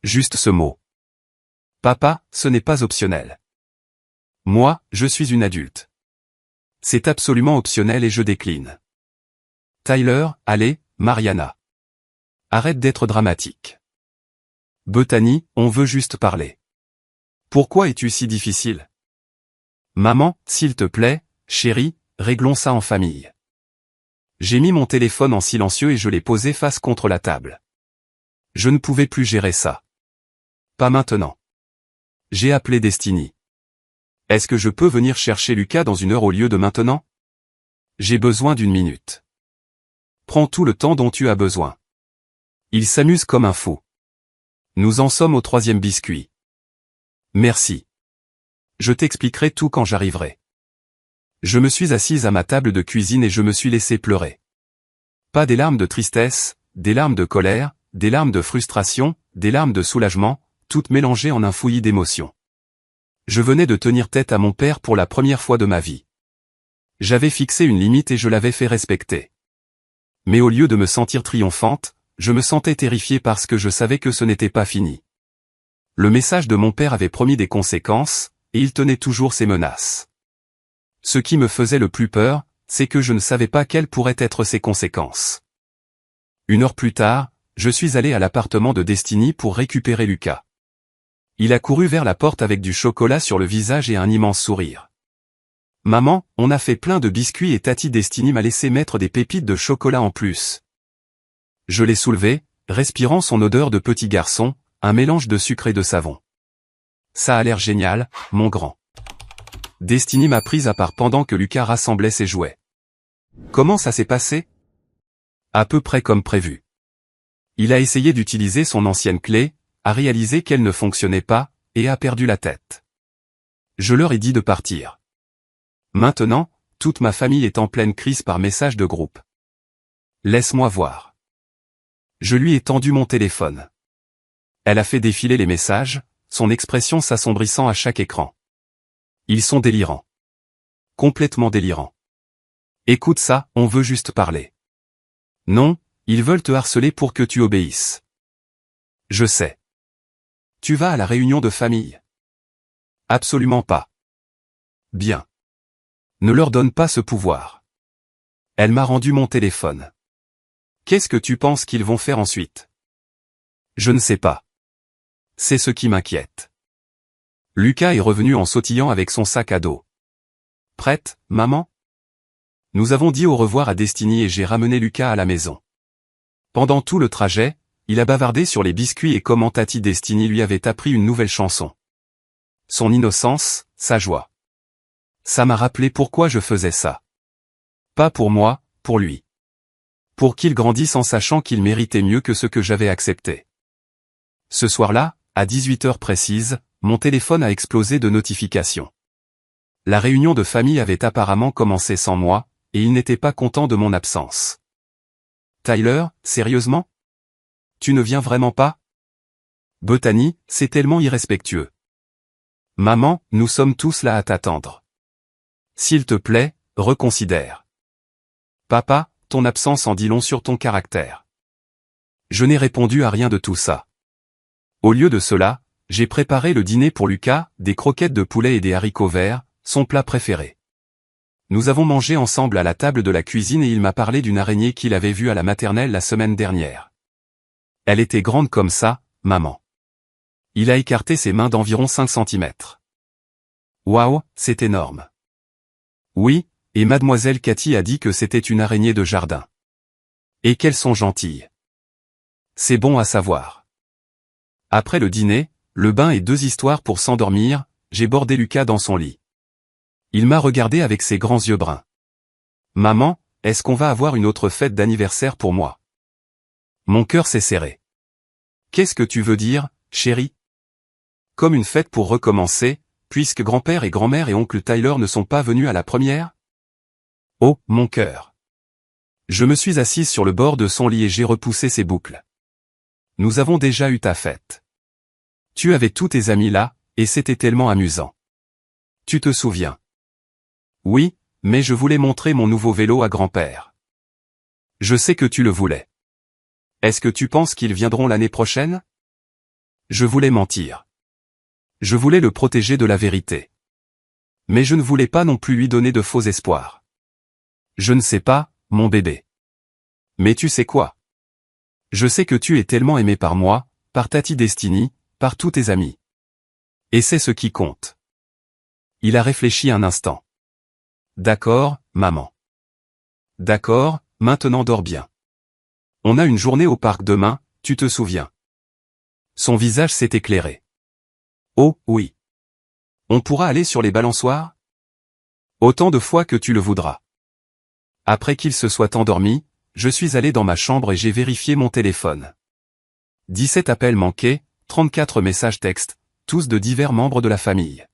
S1: Juste ce mot. Papa, ce n'est pas optionnel. Moi, je suis une adulte. C'est absolument optionnel et je décline. Tyler, allez, Mariana. Arrête d'être dramatique. Bethany, on veut juste parler. Pourquoi es-tu si difficile? Maman, s'il te plaît, chérie, réglons ça en famille. J'ai mis mon téléphone en silencieux et je l'ai posé face contre la table. Je ne pouvais plus gérer ça. Pas maintenant. J'ai appelé Destiny. Est-ce que je peux venir chercher Lucas dans 1 heure au lieu de maintenant? J'ai besoin d'1 minute. Prends tout le temps dont tu as besoin. Il s'amuse comme un fou. Nous en sommes au 3e biscuit. Merci. Je t'expliquerai tout quand j'arriverai. Je me suis assise à ma table de cuisine et je me suis laissé pleurer. Pas des larmes de tristesse, des larmes de colère, des larmes de frustration, des larmes de soulagement, toutes mélangées en un fouillis d'émotions. Je venais de tenir tête à mon père pour la première fois de ma vie. J'avais fixé une limite et je l'avais fait respecter. Mais au lieu de me sentir triomphante, je me sentais terrifiée parce que je savais que ce n'était pas fini. Le message de mon père avait promis des conséquences, et il tenait toujours ses menaces. Ce qui me faisait le plus peur, c'est que je ne savais pas quelles pourraient être ces conséquences. 1 heure plus tard, je suis allé à l'appartement de Destiny pour récupérer Lucas. Il a couru vers la porte avec du chocolat sur le visage et un immense sourire. Maman, on a fait plein de biscuits et Tati Destiny m'a laissé mettre des pépites de chocolat en plus. Je l'ai soulevé, respirant son odeur de petit garçon, un mélange de sucre et de savon. Ça a l'air génial, mon grand. Destiny m'a prise à part pendant que Lucas rassemblait ses jouets. Comment ça s'est passé? À peu près comme prévu. Il a essayé d'utiliser son ancienne clé, a réalisé qu'elle ne fonctionnait pas, et a perdu la tête. Je leur ai dit de partir. Maintenant, toute ma famille est en pleine crise par message de groupe. Laisse-moi voir. Je lui ai tendu mon téléphone. Elle a fait défiler les messages, son expression s'assombrissant à chaque écran. Ils sont délirants. Complètement délirants. Écoute ça, on veut juste parler. Non, ils veulent te harceler pour que tu obéisses. Je sais. Tu vas à la réunion de famille? Absolument pas. Bien. Ne leur donne pas ce pouvoir. Elle m'a rendu mon téléphone. Qu'est-ce que tu penses qu'ils vont faire ensuite? Je ne sais pas. C'est ce qui m'inquiète. Lucas est revenu en sautillant avec son sac à dos. Prête, maman? Nous avons dit au revoir à Destiny et j'ai ramené Lucas à la maison. Pendant tout le trajet, il a bavardé sur les biscuits et comment Tati Destiny lui avait appris une nouvelle chanson. Son innocence, sa joie. Ça m'a rappelé pourquoi je faisais ça. Pas pour moi, pour lui. Pour qu'il grandisse en sachant qu'il méritait mieux que ce que j'avais accepté. Ce soir-là, à 18h précise, mon téléphone a explosé de notifications. La réunion de famille avait apparemment commencé sans moi, et il n'était pas content de mon absence. Tyler, sérieusement? Tu ne viens vraiment pas? Bethany, c'est tellement irrespectueux. Maman, nous sommes tous là à t'attendre. S'il te plaît, reconsidère. Papa, ton absence en dit long sur ton caractère. Je n'ai répondu à rien de tout ça. Au lieu de cela, j'ai préparé le dîner pour Lucas, des croquettes de poulet et des haricots verts, son plat préféré. Nous avons mangé ensemble à la table de la cuisine et il m'a parlé d'une araignée qu'il avait vue à la maternelle la semaine dernière. Elle était grande comme ça, maman. Il a écarté ses mains d'environ 5 centimètres. Waouh, c'est énorme. Oui, et mademoiselle Cathy a dit que c'était une araignée de jardin. Et qu'elles sont gentilles. C'est bon à savoir. Après le dîner, le bain et 2 histoires pour s'endormir, j'ai bordé Lucas dans son lit. Il m'a regardé avec ses grands yeux bruns. Maman, est-ce qu'on va avoir une autre fête d'anniversaire pour moi? Mon cœur s'est serré. Qu'est-ce que tu veux dire, chérie? Comme une fête pour recommencer, puisque grand-père et grand-mère et oncle Tyler ne sont pas venus à la première? Oh, mon cœur. Je me suis assise sur le bord de son lit et j'ai repoussé ses boucles. Nous avons déjà eu ta fête. Tu avais tous tes amis là, et c'était tellement amusant. Tu te souviens? Oui, mais je voulais montrer mon nouveau vélo à grand-père. Je sais que tu le voulais. Est-ce que tu penses qu'ils viendront l'année prochaine? Je voulais mentir. Je voulais le protéger de la vérité. Mais je ne voulais pas non plus lui donner de faux espoirs. Je ne sais pas, mon bébé. Mais tu sais quoi? Je sais que tu es tellement aimé par moi, par Tati Destiny, par tous tes amis. Et c'est ce qui compte. Il a réfléchi un instant. D'accord, maman. D'accord, maintenant dors bien. On a une journée au parc demain, tu te souviens. Son visage s'est éclairé. Oh, oui. On pourra aller sur les balançoires? Autant de fois que tu le voudras. Après qu'il se soit endormi, je suis allé dans ma chambre et j'ai vérifié mon téléphone. 17 appels manqués, 34 messages textes, tous de divers membres de la famille.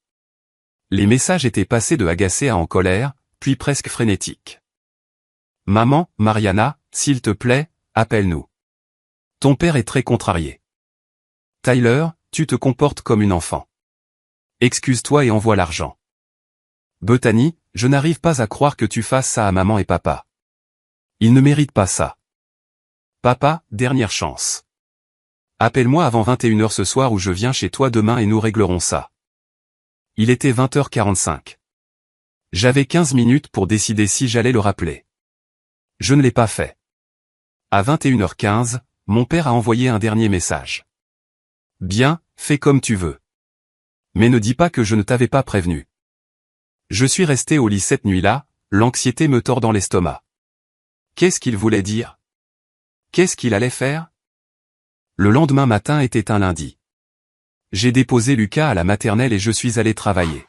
S1: Les messages étaient passés de agacés à en colère, puis presque frénétiques. Maman, Mariana, s'il te plaît, appelle-nous. Ton père est très contrarié. Tyler, tu te comportes comme une enfant. Excuse-toi et envoie l'argent. Bethany, je n'arrive pas à croire que tu fasses ça à maman et papa. Ils ne méritent pas ça. Papa, dernière chance. Appelle-moi avant 21h ce soir ou je viens chez toi demain et nous réglerons ça. Il était 20h45. J'avais 15 minutes pour décider si j'allais le rappeler. Je ne l'ai pas fait. À 21h15, mon père a envoyé un dernier message. Bien, fais comme tu veux. Mais ne dis pas que je ne t'avais pas prévenu. Je suis resté au lit cette nuit-là, l'anxiété me tordant l'estomac. Qu'est-ce qu'il voulait dire? Qu'est-ce qu'il allait faire? Le lendemain matin était un lundi. J'ai déposé Lucas à la maternelle et je suis allé travailler.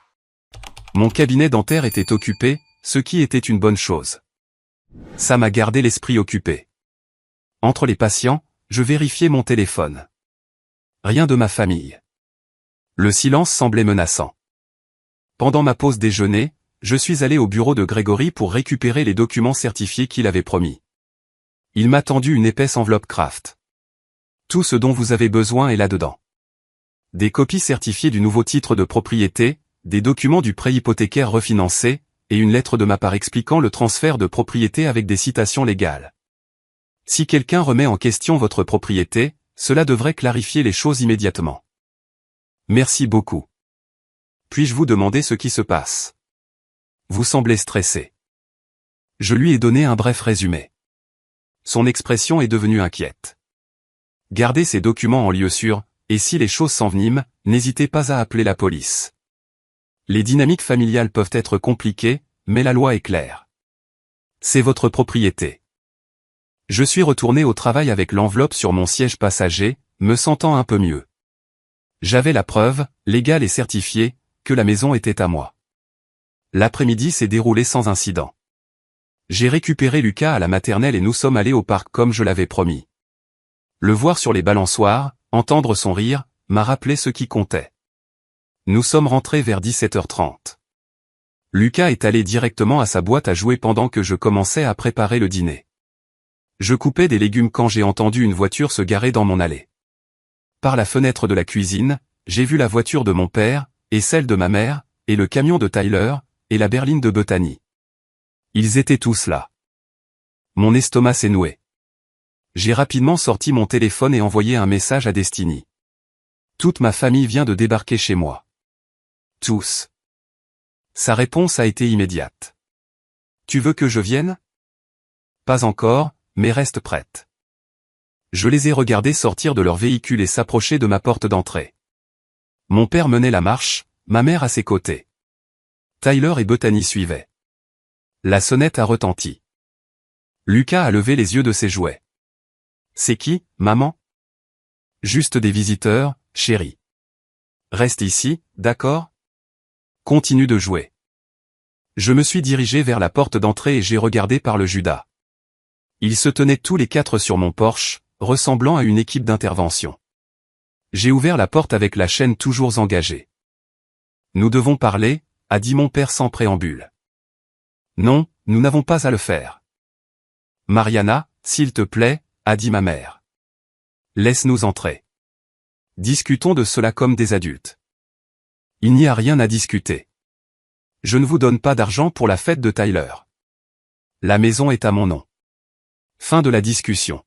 S1: Mon cabinet dentaire était occupé, ce qui était une bonne chose. Ça m'a gardé l'esprit occupé. Entre les patients, je vérifiais mon téléphone. Rien de ma famille. Le silence semblait menaçant. Pendant ma pause déjeuner, je suis allé au bureau de Grégory pour récupérer les documents certifiés qu'il avait promis. Il m'a tendu une épaisse enveloppe Kraft. Tout ce dont vous avez besoin est là-dedans. Des copies certifiées du nouveau titre de propriété, des documents du prêt hypothécaire refinancé, et une lettre de ma part expliquant le transfert de propriété avec des citations légales. Si quelqu'un remet en question votre propriété, cela devrait clarifier les choses immédiatement. Merci beaucoup. Puis-je vous demander ce qui se passe? Vous semblez stressé. Je lui ai donné un bref résumé. Son expression est devenue inquiète. Gardez ces documents en lieu sûr, et si les choses s'enveniment, n'hésitez pas à appeler la police. Les dynamiques familiales peuvent être compliquées, mais la loi est claire. C'est votre propriété. Je suis retourné au travail avec l'enveloppe sur mon siège passager, me sentant un peu mieux. J'avais la preuve, légale et certifiée, que la maison était à moi. L'après-midi s'est déroulé sans incident. J'ai récupéré Lucas à la maternelle et nous sommes allés au parc comme je l'avais promis. Le voir sur les balançoires, entendre son rire, m'a rappelé ce qui comptait. Nous sommes rentrés vers 17h30. Lucas est allé directement à sa boîte à jouer pendant que je commençais à préparer le dîner. Je coupais des légumes quand j'ai entendu une voiture se garer dans mon allée. Par la fenêtre de la cuisine, j'ai vu la voiture de mon père, et celle de ma mère, et le camion de Tyler, et la berline de Bethany. Ils étaient tous là. Mon estomac s'est noué. J'ai rapidement sorti mon téléphone et envoyé un message à Destiny. Toute ma famille vient de débarquer chez moi. Tous. Sa réponse a été immédiate. Tu veux que je vienne? Pas encore, mais reste prête. Je les ai regardés sortir de leur véhicule et s'approcher de ma porte d'entrée. Mon père menait la marche, ma mère à ses côtés. Tyler et Bethany suivaient. La sonnette a retenti. Lucas a levé les yeux de ses jouets. C'est qui, maman? Juste des visiteurs, chérie. Reste ici, d'accord? Continue de jouer. Je me suis dirigé vers la porte d'entrée et j'ai regardé par le Judas. Ils se tenaient tous les quatre sur mon porche, ressemblant à une équipe d'intervention. J'ai ouvert la porte avec la chaîne toujours engagée. Nous devons parler, a dit mon père sans préambule. Non, nous n'avons pas à le faire. Mariana, s'il te plaît, a dit ma mère. Laisse-nous entrer. Discutons de cela comme des adultes. Il n'y a rien à discuter. Je ne vous donne pas d'argent pour la fête de Tyler. La maison est à mon nom. Fin de la discussion.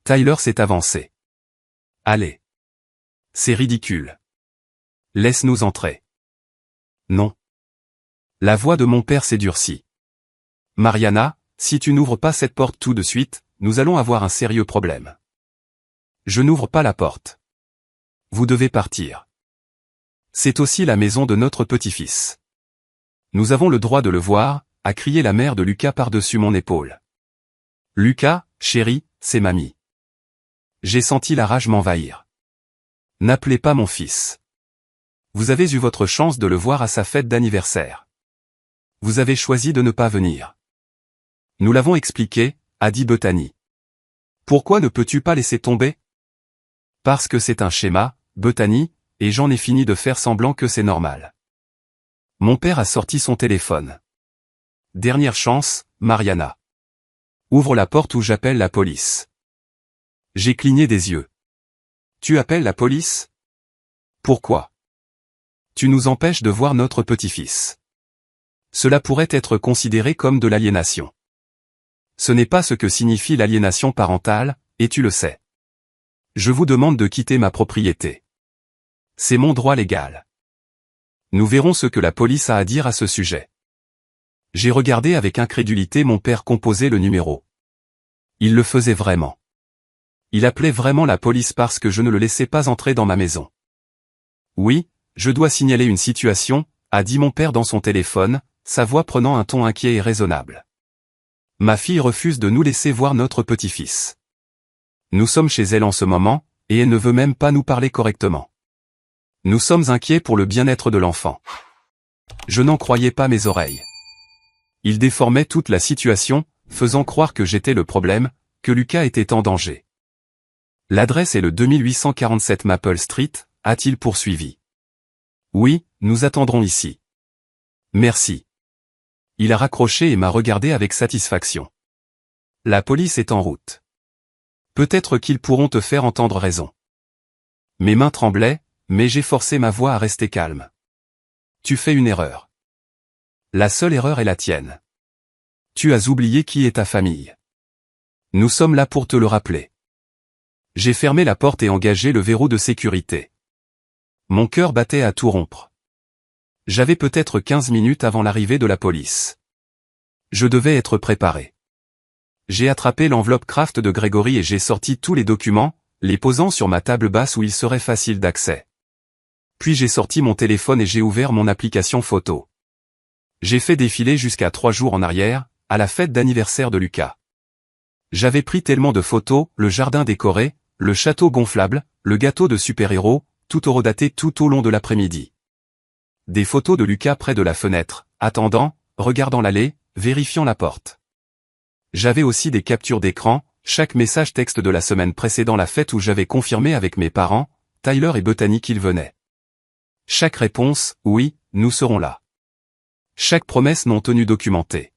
S1: Tyler s'est avancé. Allez. C'est ridicule. Laisse-nous entrer. Non. La voix de mon père s'est durcie. Mariana, si tu n'ouvres pas cette porte tout de suite, nous allons avoir un sérieux problème. Je n'ouvre pas la porte. Vous devez partir. C'est aussi la maison de notre petit-fils. Nous avons le droit de le voir, a crié la mère de Lucas par-dessus mon épaule. Lucas, chérie, c'est mamie. J'ai senti la rage m'envahir. N'appelez pas mon fils. Vous avez eu votre chance de le voir à sa fête d'anniversaire. Vous avez choisi de ne pas venir. Nous l'avons expliqué, a dit Bethany. Pourquoi ne peux-tu pas laisser tomber? Parce que c'est un schéma, Bethany, et j'en ai fini de faire semblant que c'est normal. Mon père a sorti son téléphone. Dernière chance, Mariana. Ouvre la porte ou j'appelle la police. J'ai cligné des yeux. Tu appelles la police? Pourquoi? Tu nous empêches de voir notre petit-fils. Cela pourrait être considéré comme de l'aliénation. Ce n'est pas ce que signifie l'aliénation parentale, et tu le sais. Je vous demande de quitter ma propriété. C'est mon droit légal. Nous verrons ce que la police a à dire à ce sujet. J'ai regardé avec incrédulité mon père composer le numéro. Il le faisait vraiment. Il appelait vraiment la police parce que je ne le laissais pas entrer dans ma maison. Oui, je dois signaler une situation, a dit mon père dans son téléphone, sa voix prenant un ton inquiet et raisonnable. Ma fille refuse de nous laisser voir notre petit-fils. Nous sommes chez elle en ce moment, et elle ne veut même pas nous parler correctement. Nous sommes inquiets pour le bien-être de l'enfant. Je n'en croyais pas mes oreilles. Il déformait toute la situation, faisant croire que j'étais le problème, que Lucas était en danger. L'adresse est le 2847 Maple Street, a-t-il poursuivi. Oui, nous attendrons ici. Merci. Il a raccroché et m'a regardé avec satisfaction. La police est en route. Peut-être qu'ils pourront te faire entendre raison. Mes mains tremblaient, mais j'ai forcé ma voix à rester calme. Tu fais une erreur. La seule erreur est la tienne. Tu as oublié qui est ta famille. Nous sommes là pour te le rappeler. J'ai fermé la porte et engagé le verrou de sécurité. Mon cœur battait à tout rompre. J'avais peut-être 15 minutes avant l'arrivée de la police. Je devais être préparé. J'ai attrapé l'enveloppe Kraft de Grégory et j'ai sorti tous les documents, les posant sur ma table basse où il serait facile d'accès. Puis j'ai sorti mon téléphone et j'ai ouvert mon application photo. J'ai fait défiler jusqu'à 3 jours en arrière, à la fête d'anniversaire de Lucas. J'avais pris tellement de photos, le jardin décoré, le château gonflable, le gâteau de super-héros, tout horodaté tout au long de l'après-midi. Des photos de Lucas près de la fenêtre, attendant, regardant l'allée, vérifiant la porte. J'avais aussi des captures d'écran, chaque message texte de la semaine précédant la fête où j'avais confirmé avec mes parents, Tyler et Bethany qu'ils venaient. Chaque réponse, oui, nous serons là. Chaque promesse non tenue documentée.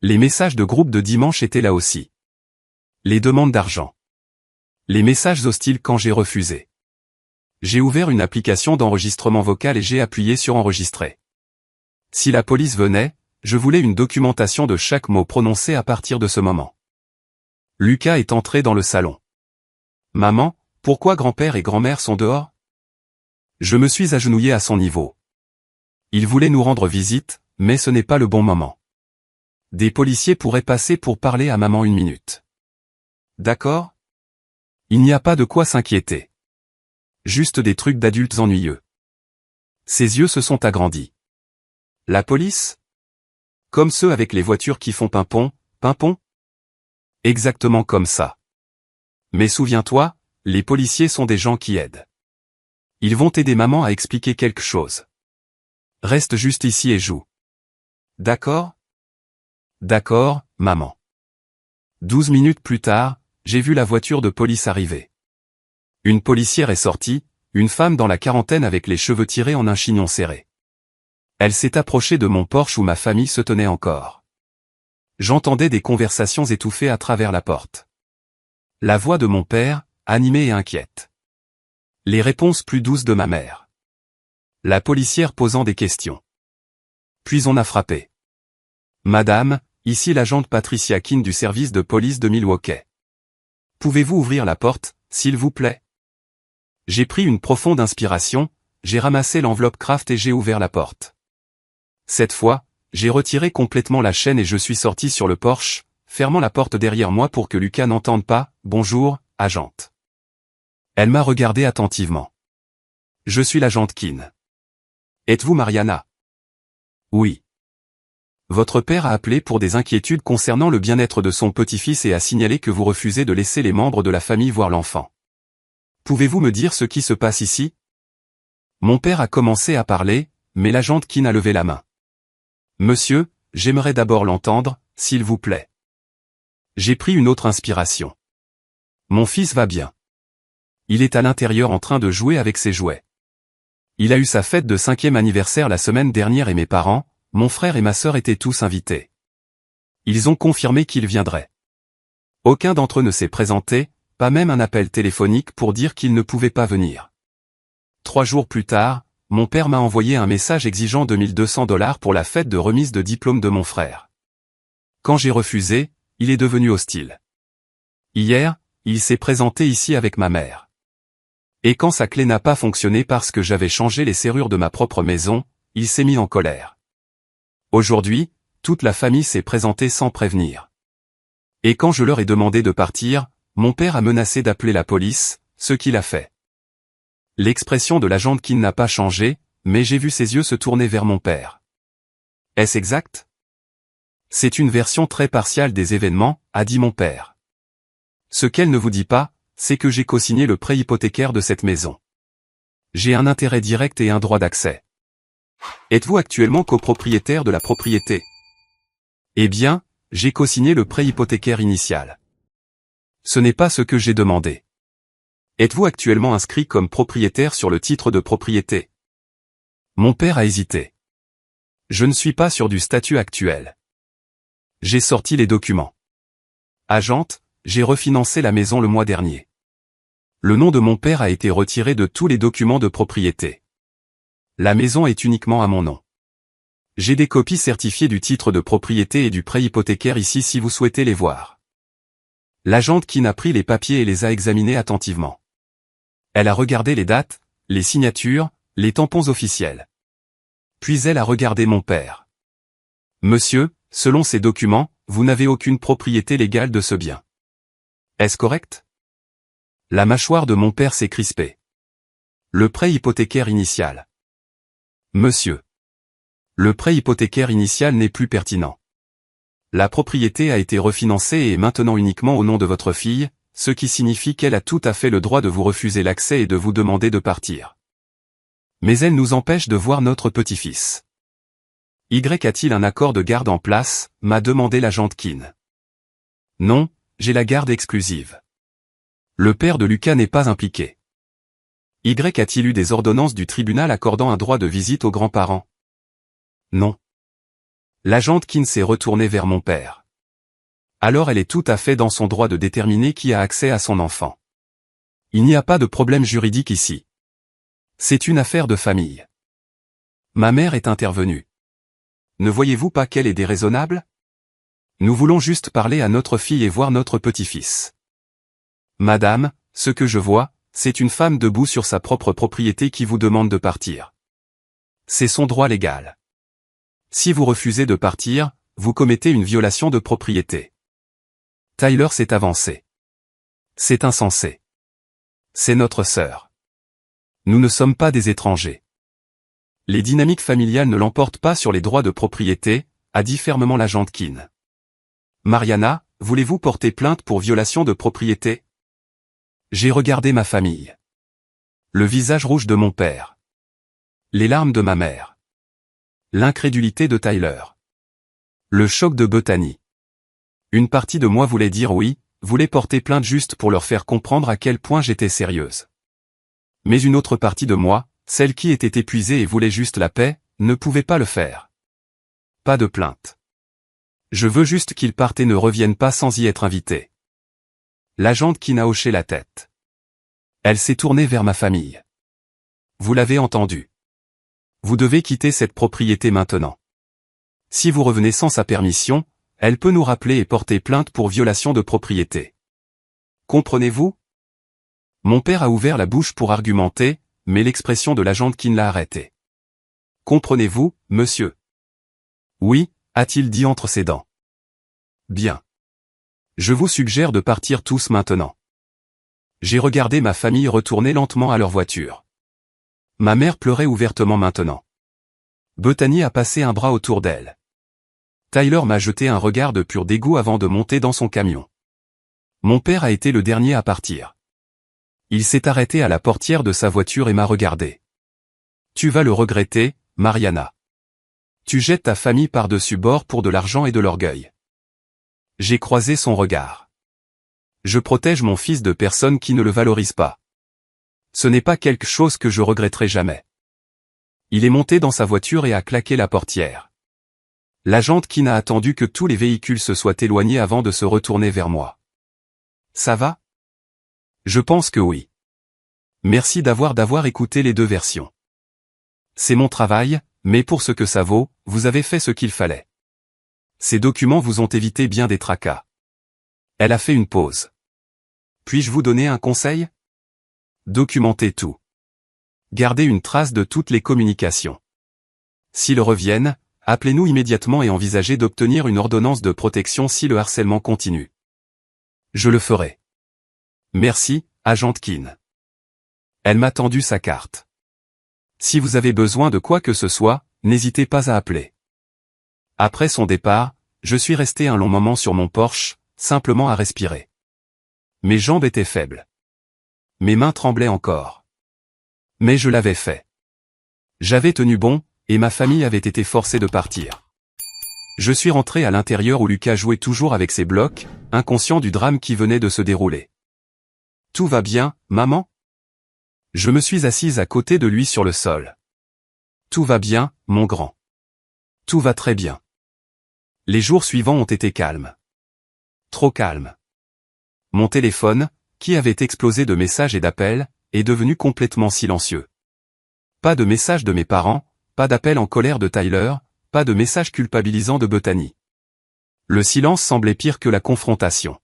S1: Les messages de groupe de dimanche étaient là aussi. Les demandes d'argent. Les messages hostiles quand j'ai refusé. J'ai ouvert une application d'enregistrement vocal et j'ai appuyé sur enregistrer. Si la police venait, je voulais une documentation de chaque mot prononcé à partir de ce moment. Lucas est entré dans le salon. Maman, pourquoi grand-père et grand-mère sont dehors? Je me suis agenouillé à son niveau. Il voulait nous rendre visite, mais ce n'est pas le bon moment. Des policiers pourraient passer pour parler à maman 1 minute. D'accord? Il n'y a pas de quoi s'inquiéter. Juste des trucs d'adultes ennuyeux. Ses yeux se sont agrandis. La police? Comme ceux avec les voitures qui font pimpon, pimpon? Exactement comme ça. Mais souviens-toi, les policiers sont des gens qui aident. Ils vont aider maman à expliquer quelque chose. Reste juste ici et joue. D'accord? D'accord, maman. 12 minutes plus tard, j'ai vu la voiture de police arriver. Une policière est sortie, une femme dans la quarantaine avec les cheveux tirés en un chignon serré. Elle s'est approchée de mon Porsche où ma famille se tenait encore. J'entendais des conversations étouffées à travers la porte. La voix de mon père, animée et inquiète. Les réponses plus douces de ma mère. La policière posant des questions. Puis on a frappé. Madame, ici l'agente Patricia Keane du service de police de Milwaukee. Pouvez-vous ouvrir la porte, s'il vous plaît? J'ai pris une profonde inspiration, j'ai ramassé l'enveloppe Kraft et j'ai ouvert la porte. Cette fois, j'ai retiré complètement la chaîne et je suis sorti sur le porche, fermant la porte derrière moi pour que Lucas n'entende pas « Bonjour, agente ». Elle m'a regardé attentivement. Je suis l'agente Keane. Êtes-vous Mariana? Oui. Votre père a appelé pour des inquiétudes concernant le bien-être de son petit-fils et a signalé que vous refusez de laisser les membres de la famille voir l'enfant. Pouvez-vous me dire ce qui se passe ici? Mon père a commencé à parler, mais l'agente Keane a levé la main. Monsieur, j'aimerais d'abord l'entendre, s'il vous plaît. J'ai pris une autre inspiration. Mon fils va bien. Il est à l'intérieur en train de jouer avec ses jouets. Il a eu sa fête de 5e anniversaire la semaine dernière et mes parents, mon frère et ma sœur étaient tous invités. Ils ont confirmé qu'ils viendraient. Aucun d'entre eux ne s'est présenté, pas même un appel téléphonique pour dire qu'ils ne pouvaient pas venir. 3 jours plus tard, mon père m'a envoyé un message exigeant $2200 pour la fête de remise de diplôme de mon frère. Quand j'ai refusé, il est devenu hostile. Hier, il s'est présenté ici avec ma mère. Et quand sa clé n'a pas fonctionné parce que j'avais changé les serrures de ma propre maison, il s'est mis en colère. Aujourd'hui, toute la famille s'est présentée sans prévenir. Et quand je leur ai demandé de partir, mon père a menacé d'appeler la police, ce qu'il a fait. L'expression de l'agente Keane n'a pas changé, mais j'ai vu ses yeux se tourner vers mon père. Est-ce exact? C'est une version très partiale des événements, a dit mon père. Ce qu'elle ne vous dit pas, c'est que j'ai co-signé le prêt hypothécaire de cette maison. J'ai un intérêt direct et un droit d'accès. Êtes-vous actuellement copropriétaire de la propriété? Eh bien, j'ai co-signé le prêt hypothécaire initial. Ce n'est pas ce que j'ai demandé. Êtes-vous actuellement inscrit comme propriétaire sur le titre de propriété? Mon père a hésité. Je ne suis pas sûr du statut actuel. J'ai sorti les documents. Agente, j'ai refinancé la maison le mois dernier. Le nom de mon père a été retiré de tous les documents de propriété. La maison est uniquement à mon nom. J'ai des copies certifiées du titre de propriété et du prêt hypothécaire ici si vous souhaitez les voir. L'agente Kin a pris les papiers et les a examinés attentivement. Elle a regardé les dates, les signatures, les tampons officiels. Puis elle a regardé mon père. Monsieur, selon ces documents, vous n'avez aucune propriété légale de ce bien. Est-ce correct? La mâchoire de mon père s'est crispée. Le prêt hypothécaire initial. Monsieur. Le prêt hypothécaire initial n'est plus pertinent. La propriété a été refinancée et est maintenant uniquement au nom de votre fille, ce qui signifie qu'elle a tout à fait le droit de vous refuser l'accès et de vous demander de partir. Mais elle nous empêche de voir notre petit-fils. Y a-t-il un accord de garde en place, m'a demandé l'agente Kin. Non, j'ai la garde exclusive. Le père de Lucas n'est pas impliqué. Y a-t-il eu des ordonnances du tribunal accordant un droit de visite aux grands-parents? Non. L'agente Kin s'est retournée vers mon père. Alors elle est tout à fait dans son droit de déterminer qui a accès à son enfant. Il n'y a pas de problème juridique ici. C'est une affaire de famille. Ma mère est intervenue. Ne voyez-vous pas qu'elle est déraisonnable? Nous voulons juste parler à notre fille et voir notre petit-fils. Madame, ce que je vois, c'est une femme debout sur sa propre propriété qui vous demande de partir. C'est son droit légal. Si vous refusez de partir, vous commettez une violation de propriété. Tyler s'est avancé. C'est insensé. C'est notre sœur. Nous ne sommes pas des étrangers. Les dynamiques familiales ne l'emportent pas sur les droits de propriété, a dit fermement l'agente Kin. Mariana, voulez-vous porter plainte pour violation de propriété? J'ai regardé ma famille. Le visage rouge de mon père. Les larmes de ma mère. L'incrédulité de Tyler. Le choc de Bethany. Une partie de moi voulait dire oui, voulait porter plainte juste pour leur faire comprendre à quel point j'étais sérieuse. Mais une autre partie de moi, celle qui était épuisée et voulait juste la paix, ne pouvait pas le faire. Pas de plainte. Je veux juste qu'ils partent et ne reviennent pas sans y être invités. L'agente Kin a hoché la tête. Elle s'est tournée vers ma famille. Vous l'avez entendu. Vous devez quitter cette propriété maintenant. Si vous revenez sans sa permission, elle peut nous rappeler et porter plainte pour violation de propriété. Comprenez-vous? Mon père a ouvert la bouche pour argumenter, mais l'expression de l'agente Kin l'a arrêté. Comprenez-vous, monsieur? Oui, a-t-il dit entre ses dents. Bien. Je vous suggère de partir tous maintenant. J'ai regardé ma famille retourner lentement à leur voiture. Ma mère pleurait ouvertement maintenant. Bethany a passé un bras autour d'elle. Tyler m'a jeté un regard de pur dégoût avant de monter dans son camion. Mon père a été le dernier à partir. Il s'est arrêté à la portière de sa voiture et m'a regardé. Tu vas le regretter, Mariana. Tu jettes ta famille par-dessus bord pour de l'argent et de l'orgueil. J'ai croisé son regard. Je protège mon fils de personnes qui ne le valorisent pas. Ce n'est pas quelque chose que je regretterai jamais. Il est monté dans sa voiture et a claqué la portière. L'agente Kin a attendu que tous les véhicules se soient éloignés avant de se retourner vers moi. Ça va? Je pense que oui. Merci d'avoir écouté les deux versions. C'est mon travail, mais pour ce que ça vaut, vous avez fait ce qu'il fallait. Ces documents vous ont évité bien des tracas. Elle a fait une pause. Puis-je vous donner un conseil? Documentez tout. Gardez une trace de toutes les communications. S'ils reviennent, appelez-nous immédiatement et envisagez d'obtenir une ordonnance de protection si le harcèlement continue. Je le ferai. Merci, agente Kin. Elle m'a tendu sa carte. Si vous avez besoin de quoi que ce soit, n'hésitez pas à appeler. Après son départ, je suis resté un long moment sur mon porche, simplement à respirer. Mes jambes étaient faibles. Mes mains tremblaient encore. Mais je l'avais fait. J'avais tenu bon, et ma famille avait été forcée de partir. Je suis rentré à l'intérieur où Lucas jouait toujours avec ses blocs, inconscient du drame qui venait de se dérouler. « Tout va bien, maman ?» Je me suis assise à côté de lui sur le sol. « Tout va bien, mon grand. Tout va très bien. » Les jours suivants ont été calmes. Trop calmes. Mon téléphone, qui avait explosé de messages et d'appels, est devenu complètement silencieux. Pas de messages de mes parents, pas d'appels en colère de Tyler, pas de messages culpabilisants de Bethany. Le silence semblait pire que la confrontation.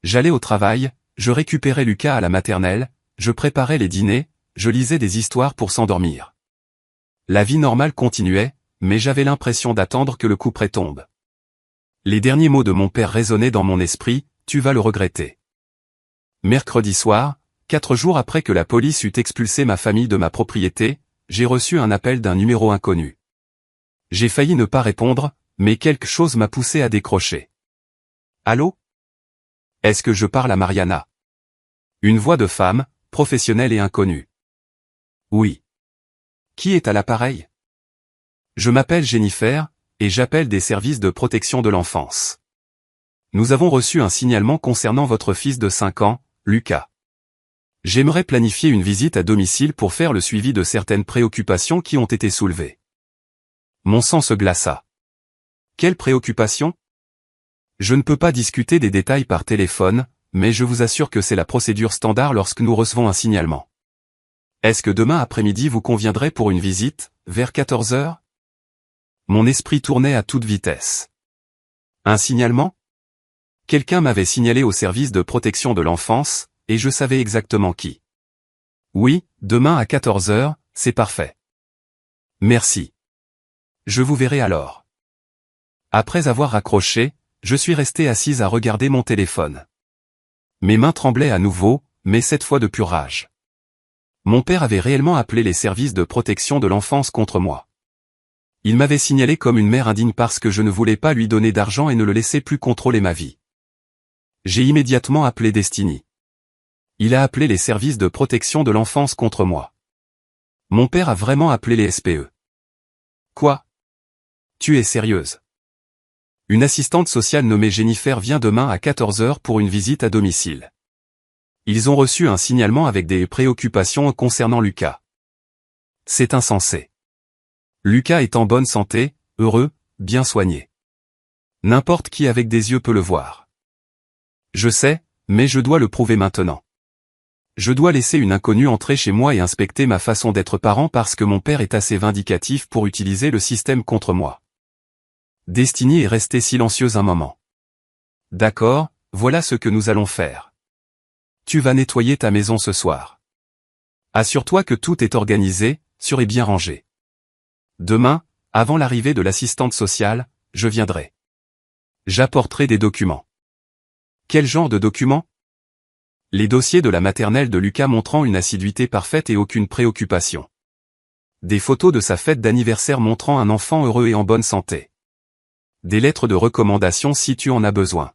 S1: J'allais au travail, je récupérais Lucas à la maternelle, je préparais les dîners, je lisais des histoires pour s'endormir. La vie normale continuait, mais j'avais l'impression d'attendre que le couperet tombe. Les derniers mots de mon père résonnaient dans mon esprit, « Tu vas le regretter ». Mercredi soir, 4 jours après que la police eut expulsé ma famille de ma propriété, j'ai reçu un appel d'un numéro inconnu. J'ai failli ne pas répondre, mais quelque chose m'a poussé à décrocher. « Allô ? Est-ce que je parle à Mariana ?» Une voix de femme, professionnelle et inconnue. « Oui. Qui est à l'appareil ? » Je m'appelle Jennifer, et j'appelle des services de protection de l'enfance. Nous avons reçu un signalement concernant votre fils de 5 ans, Lucas. J'aimerais planifier une visite à domicile pour faire le suivi de certaines préoccupations qui ont été soulevées. Mon sang se glaça. Quelles préoccupations ? Je ne peux pas discuter des détails par téléphone, mais je vous assure que c'est la procédure standard lorsque nous recevons un signalement. Est-ce que demain après-midi vous conviendrez pour une visite, vers 14 heures ? Mon esprit tournait à toute vitesse. Un signalement ? Quelqu'un m'avait signalé au service de protection de l'enfance, et je savais exactement qui. Oui, demain à 14 heures, c'est parfait. Merci. Je vous verrai alors. Après avoir raccroché, je suis resté assise à regarder mon téléphone. Mes mains tremblaient à nouveau, mais cette fois de pure rage. Mon père avait réellement appelé les services de protection de l'enfance contre moi. Il m'avait signalé comme une mère indigne parce que je ne voulais pas lui donner d'argent et ne le laissais plus contrôler ma vie. J'ai immédiatement appelé Destiny. Il a appelé les services de protection de l'enfance contre moi. Mon père a vraiment appelé les SPE. Quoi ? Tu es sérieuse ? Une assistante sociale nommée Jennifer vient demain à 14 heures pour une visite à domicile. Ils ont reçu un signalement avec des préoccupations concernant Lucas. C'est insensé. Lucas est en bonne santé, heureux, bien soigné. N'importe qui avec des yeux peut le voir. Je sais, mais je dois le prouver maintenant. Je dois laisser une inconnue entrer chez moi et inspecter ma façon d'être parent parce que mon père est assez vindicatif pour utiliser le système contre moi. Destiny est restée silencieuse un moment. D'accord, voilà ce que nous allons faire. Tu vas nettoyer ta maison ce soir. Assure-toi que tout est organisé, sûr et bien rangé. Demain, avant l'arrivée de l'assistante sociale, je viendrai. J'apporterai des documents. Quel genre de documents ? Les dossiers de la maternelle de Lucas montrant une assiduité parfaite et aucune préoccupation. Des photos de sa fête d'anniversaire montrant un enfant heureux et en bonne santé. Des lettres de recommandation si tu en as besoin.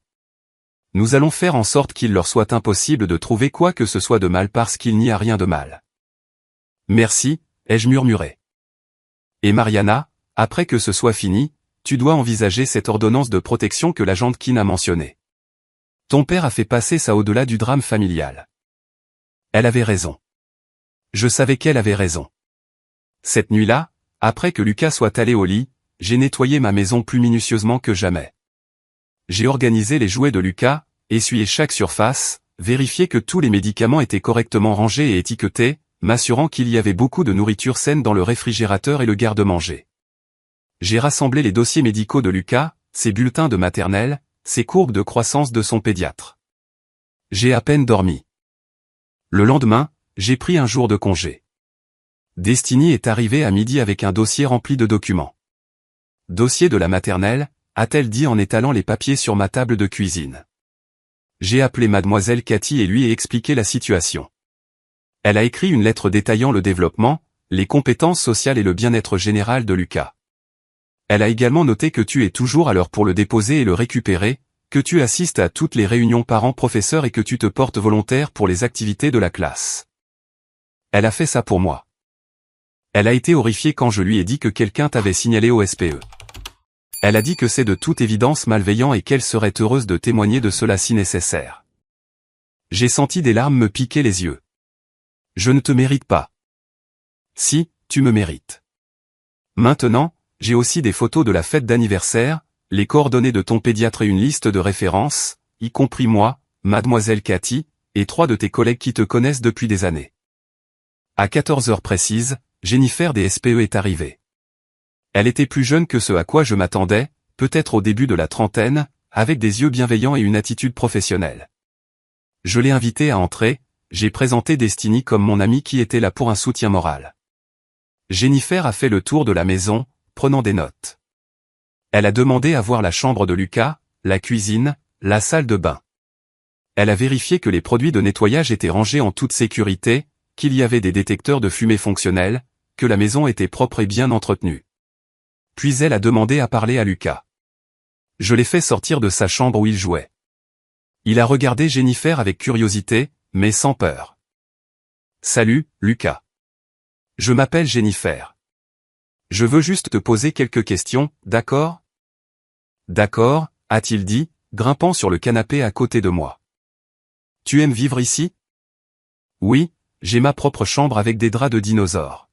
S1: Nous allons faire en sorte qu'il leur soit impossible de trouver quoi que ce soit de mal parce qu'il n'y a rien de mal. Merci, ai-je murmuré. Et Mariana, après que ce soit fini, tu dois envisager cette ordonnance de protection que l'agente Keane a mentionnée. Ton père a fait passer ça au-delà du drame familial. Elle avait raison. Je savais qu'elle avait raison. Cette nuit-là, après que Lucas soit allé au lit, j'ai nettoyé ma maison plus minutieusement que jamais. J'ai organisé les jouets de Lucas, essuyé chaque surface, vérifié que tous les médicaments étaient correctement rangés et étiquetés, m'assurant qu'il y avait beaucoup de nourriture saine dans le réfrigérateur et le garde-manger. J'ai rassemblé les dossiers médicaux de Lucas, ses bulletins de maternelle, ses courbes de croissance de son pédiatre. J'ai à peine dormi. Le lendemain, j'ai pris un jour de congé. Destiny est arrivée à midi avec un dossier rempli de documents. Dossier de la maternelle, a-t-elle dit en étalant les papiers sur ma table de cuisine. J'ai appelé mademoiselle Cathy et lui ai expliqué la situation. Elle a écrit une lettre détaillant le développement, les compétences sociales et le bien-être général de Lucas. Elle a également noté que tu es toujours à l'heure pour le déposer et le récupérer, que tu assistes à toutes les réunions parents-professeurs et que tu te portes volontaire pour les activités de la classe. Elle a fait ça pour moi. Elle a été horrifiée quand je lui ai dit que quelqu'un t'avait signalé au SPE. Elle a dit que c'est de toute évidence malveillant et qu'elle serait heureuse de témoigner de cela si nécessaire. J'ai senti des larmes me piquer les yeux. Je ne te mérite pas. Si, tu me mérites. Maintenant, j'ai aussi des photos de la fête d'anniversaire, les coordonnées de ton pédiatre et une liste de références, y compris moi, mademoiselle Cathy, et 3 de tes collègues qui te connaissent depuis des années. À 14 heures précises, Jennifer des SPE est arrivée. Elle était plus jeune que ce à quoi je m'attendais, peut-être au début de la trentaine, avec des yeux bienveillants et une attitude professionnelle. Je l'ai invitée à entrer, j'ai présenté Destiny comme mon amie qui était là pour un soutien moral. Jennifer a fait le tour de la maison, prenant des notes. Elle a demandé à voir la chambre de Lucas, la cuisine, la salle de bain. Elle a vérifié que les produits de nettoyage étaient rangés en toute sécurité, qu'il y avait des détecteurs de fumée fonctionnels, que la maison était propre et bien entretenue. Puis elle a demandé à parler à Lucas. Je l'ai fait sortir de sa chambre où il jouait. Il a regardé Jennifer avec curiosité, mais sans peur. « Salut, Lucas. Je m'appelle Jennifer. Je veux juste te poser quelques questions, d'accord ?»« D'accord », a-t-il dit, grimpant sur le canapé à côté de moi. « Tu aimes vivre ici ?»« Oui, j'ai ma propre chambre avec des draps de dinosaures. »«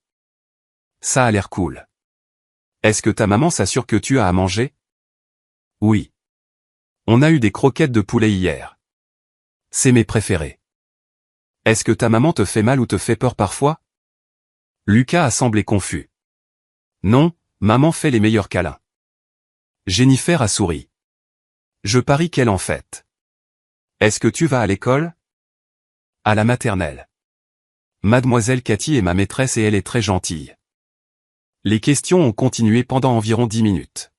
S1: Ça a l'air cool. Est-ce que ta maman s'assure que tu as à manger ?»« Oui. On a eu des croquettes de poulet hier. C'est mes préférés. Est-ce que ta maman te fait mal ou te fait peur parfois ?» Lucas a semblé confus. Non, maman fait les meilleurs câlins. Jennifer a souri. Je parie qu'elle en fait. Est-ce que tu vas à l'école ? À la maternelle. Mademoiselle Cathy est ma maîtresse et elle est très gentille. Les questions ont continué pendant environ 10 minutes.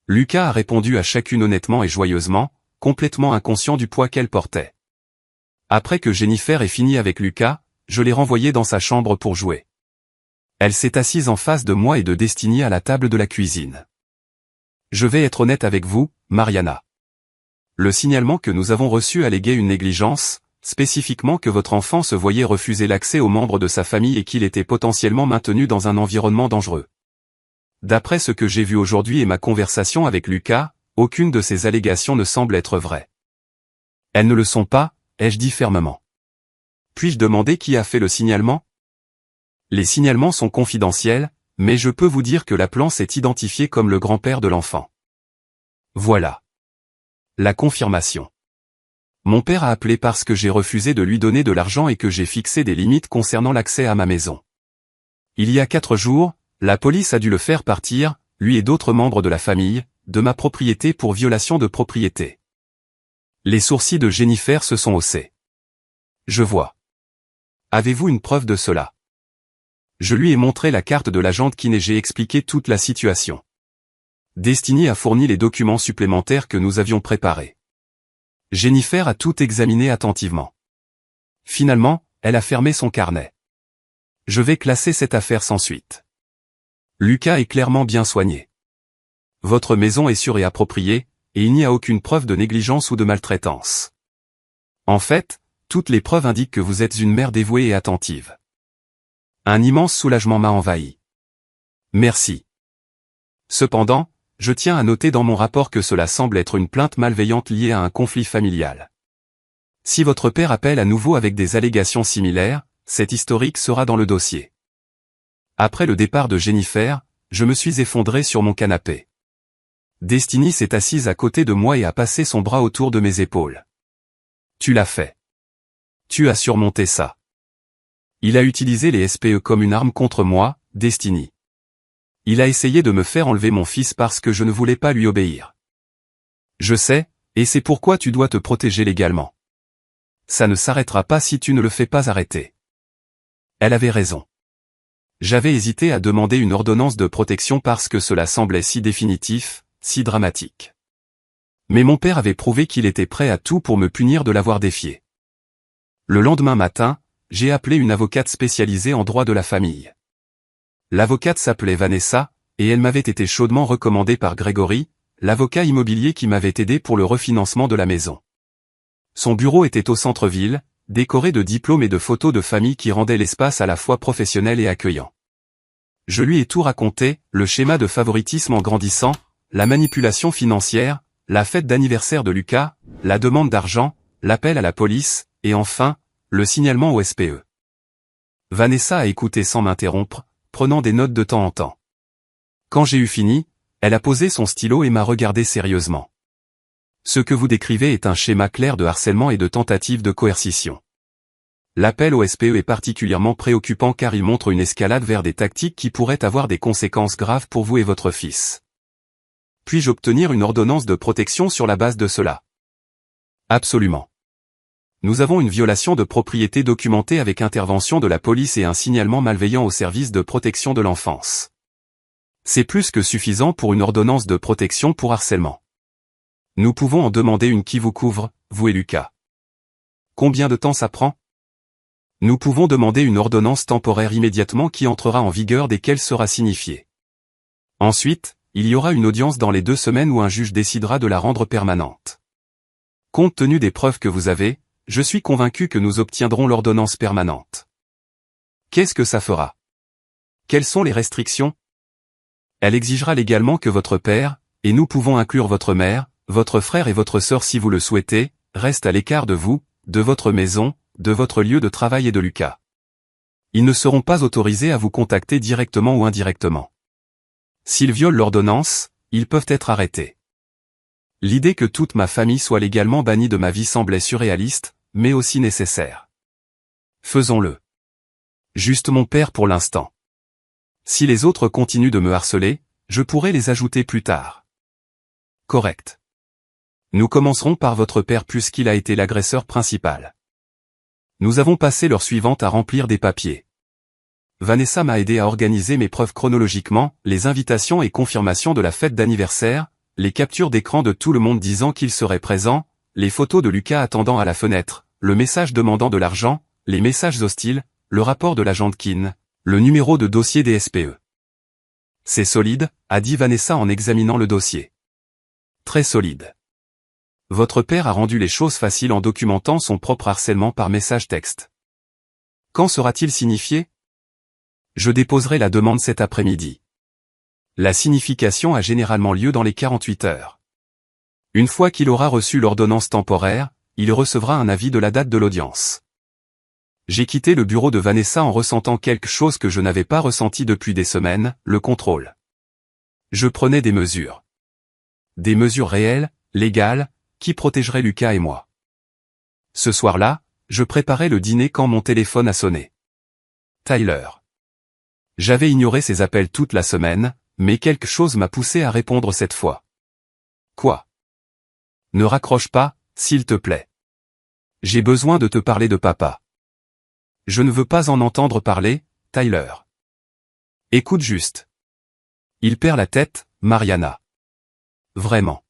S1: Lucas a répondu à chacune honnêtement et joyeusement, complètement inconscient du poids qu'elle portait. Après que Jennifer ait fini avec Lucas, je l'ai renvoyée dans sa chambre pour jouer. Elle s'est assise en face de moi et de Destiny à la table de la cuisine. Je vais être honnête avec vous, Mariana. Le signalement que nous avons reçu alléguait une négligence, spécifiquement que votre enfant se voyait refuser l'accès aux membres de sa famille et qu'il était potentiellement maintenu dans un environnement dangereux. D'après ce que j'ai vu aujourd'hui et ma conversation avec Lucas, aucune de ces allégations ne semble être vraie. Elles ne le sont pas, ai-je dit fermement. Puis-je demander qui a fait le signalement ? Les signalements sont confidentiels, mais je peux vous dire que l'appelant s'est identifié comme le grand-père de l'enfant. Voilà. La confirmation. Mon père a appelé parce que j'ai refusé de lui donner de l'argent et que j'ai fixé des limites concernant l'accès à ma maison. Il y a 4 jours, la police a dû le faire partir, lui et d'autres membres de la famille, de ma propriété pour violation de propriété. Les sourcils de Jennifer se sont haussés. Je vois. Avez-vous une preuve de cela ? Je lui ai montré la carte de l'agente Kin et j'ai expliqué toute la situation. Destiny a fourni les documents supplémentaires que nous avions préparés. Jennifer a tout examiné attentivement. Finalement, elle a fermé son carnet. Je vais classer cette affaire sans suite. Lucas est clairement bien soigné. Votre maison est sûre et appropriée, et il n'y a aucune preuve de négligence ou de maltraitance. En fait, toutes les preuves indiquent que vous êtes une mère dévouée et attentive. Un immense soulagement m'a envahi. Merci. Cependant, je tiens à noter dans mon rapport que cela semble être une plainte malveillante liée à un conflit familial. Si votre père appelle à nouveau avec des allégations similaires, cet historique sera dans le dossier. Après le départ de Jennifer, je me suis effondré sur mon canapé. Destiny s'est assise à côté de moi et a passé son bras autour de mes épaules. Tu l'as fait. Tu as surmonté ça. Il a utilisé les SPE comme une arme contre moi, Destiny. Il a essayé de me faire enlever mon fils parce que je ne voulais pas lui obéir. Je sais, et c'est pourquoi tu dois te protéger légalement. Ça ne s'arrêtera pas si tu ne le fais pas arrêter. Elle avait raison. J'avais hésité à demander une ordonnance de protection parce que cela semblait si définitif, si dramatique. Mais mon père avait prouvé qu'il était prêt à tout pour me punir de l'avoir défié. Le lendemain matin, j'ai appelé une avocate spécialisée en droit de la famille. L'avocate s'appelait Vanessa, et elle m'avait été chaudement recommandée par Grégory, l'avocat immobilier qui m'avait aidé pour le refinancement de la maison. Son bureau était au centre-ville, décoré de diplômes et de photos de famille qui rendaient l'espace à la fois professionnel et accueillant. Je lui ai tout raconté, le schéma de favoritisme en grandissant, la manipulation financière, la fête d'anniversaire de Lucas, la demande d'argent, l'appel à la police, et enfin, le signalement au SPE. Vanessa a écouté sans m'interrompre, prenant des notes de temps en temps. Quand j'ai eu fini, elle a posé son stylo et m'a regardé sérieusement. Ce que vous décrivez est un schéma clair de harcèlement et de tentative de coercition. L'appel au SPE est particulièrement préoccupant car il montre une escalade vers des tactiques qui pourraient avoir des conséquences graves pour vous et votre fils. Puis-je obtenir une ordonnance de protection sur la base de cela? Absolument. Nous avons une violation de propriété documentée avec intervention de la police et un signalement malveillant au service de protection de l'enfance. C'est plus que suffisant pour une ordonnance de protection pour harcèlement. Nous pouvons en demander une qui vous couvre, vous et Lucas. Combien de temps ça prend? Nous pouvons demander une ordonnance temporaire immédiatement qui entrera en vigueur dès qu'elle sera signifiée. Ensuite, il y aura une audience dans les 2 semaines où un juge décidera de la rendre permanente. Compte tenu des preuves que vous avez, je suis convaincu que nous obtiendrons l'ordonnance permanente. Qu'est-ce que ça fera? Quelles sont les restrictions? Elle exigera légalement que votre père, et nous pouvons inclure votre mère, votre frère et votre sœur si vous le souhaitez, restent à l'écart de vous, de votre maison, de votre lieu de travail et de Lucas. Ils ne seront pas autorisés à vous contacter directement ou indirectement. S'ils violent l'ordonnance, ils peuvent être arrêtés. L'idée que toute ma famille soit légalement bannie de ma vie semblait surréaliste, mais aussi nécessaire. Faisons-le. Juste mon père pour l'instant. Si les autres continuent de me harceler, je pourrai les ajouter plus tard. Correct. Nous commencerons par votre père puisqu'il a été l'agresseur principal. Nous avons passé l'heure suivante à remplir des papiers. Vanessa m'a aidé à organiser mes preuves chronologiquement, les invitations et confirmations de la fête d'anniversaire, les captures d'écran de tout le monde disant qu'il serait présent, les photos de Lucas attendant à la fenêtre, le message demandant de l'argent, les messages hostiles, le rapport de l'agent de Keane, le numéro de dossier des SPE. C'est solide, a dit Vanessa en examinant le dossier. Très solide. Votre père a rendu les choses faciles en documentant son propre harcèlement par message texte. Quand sera-t-il signifié? Je déposerai la demande cet après-midi. La signification a généralement lieu dans les 48 heures. Une fois qu'il aura reçu l'ordonnance temporaire, il recevra un avis de la date de l'audience. J'ai quitté le bureau de Vanessa en ressentant quelque chose que je n'avais pas ressenti depuis des semaines, le contrôle. Je prenais des mesures. Des mesures réelles, légales, qui protégeraient Lucas et moi. Ce soir-là, je préparais le dîner quand mon téléphone a sonné. Tyler. J'avais ignoré ses appels toute la semaine, mais quelque chose m'a poussé à répondre cette fois. Quoi? Ne raccroche pas, s'il te plaît. J'ai besoin de te parler de papa. Je ne veux pas en entendre parler, Tyler. Écoute juste. Il perd la tête, Mariana. Vraiment.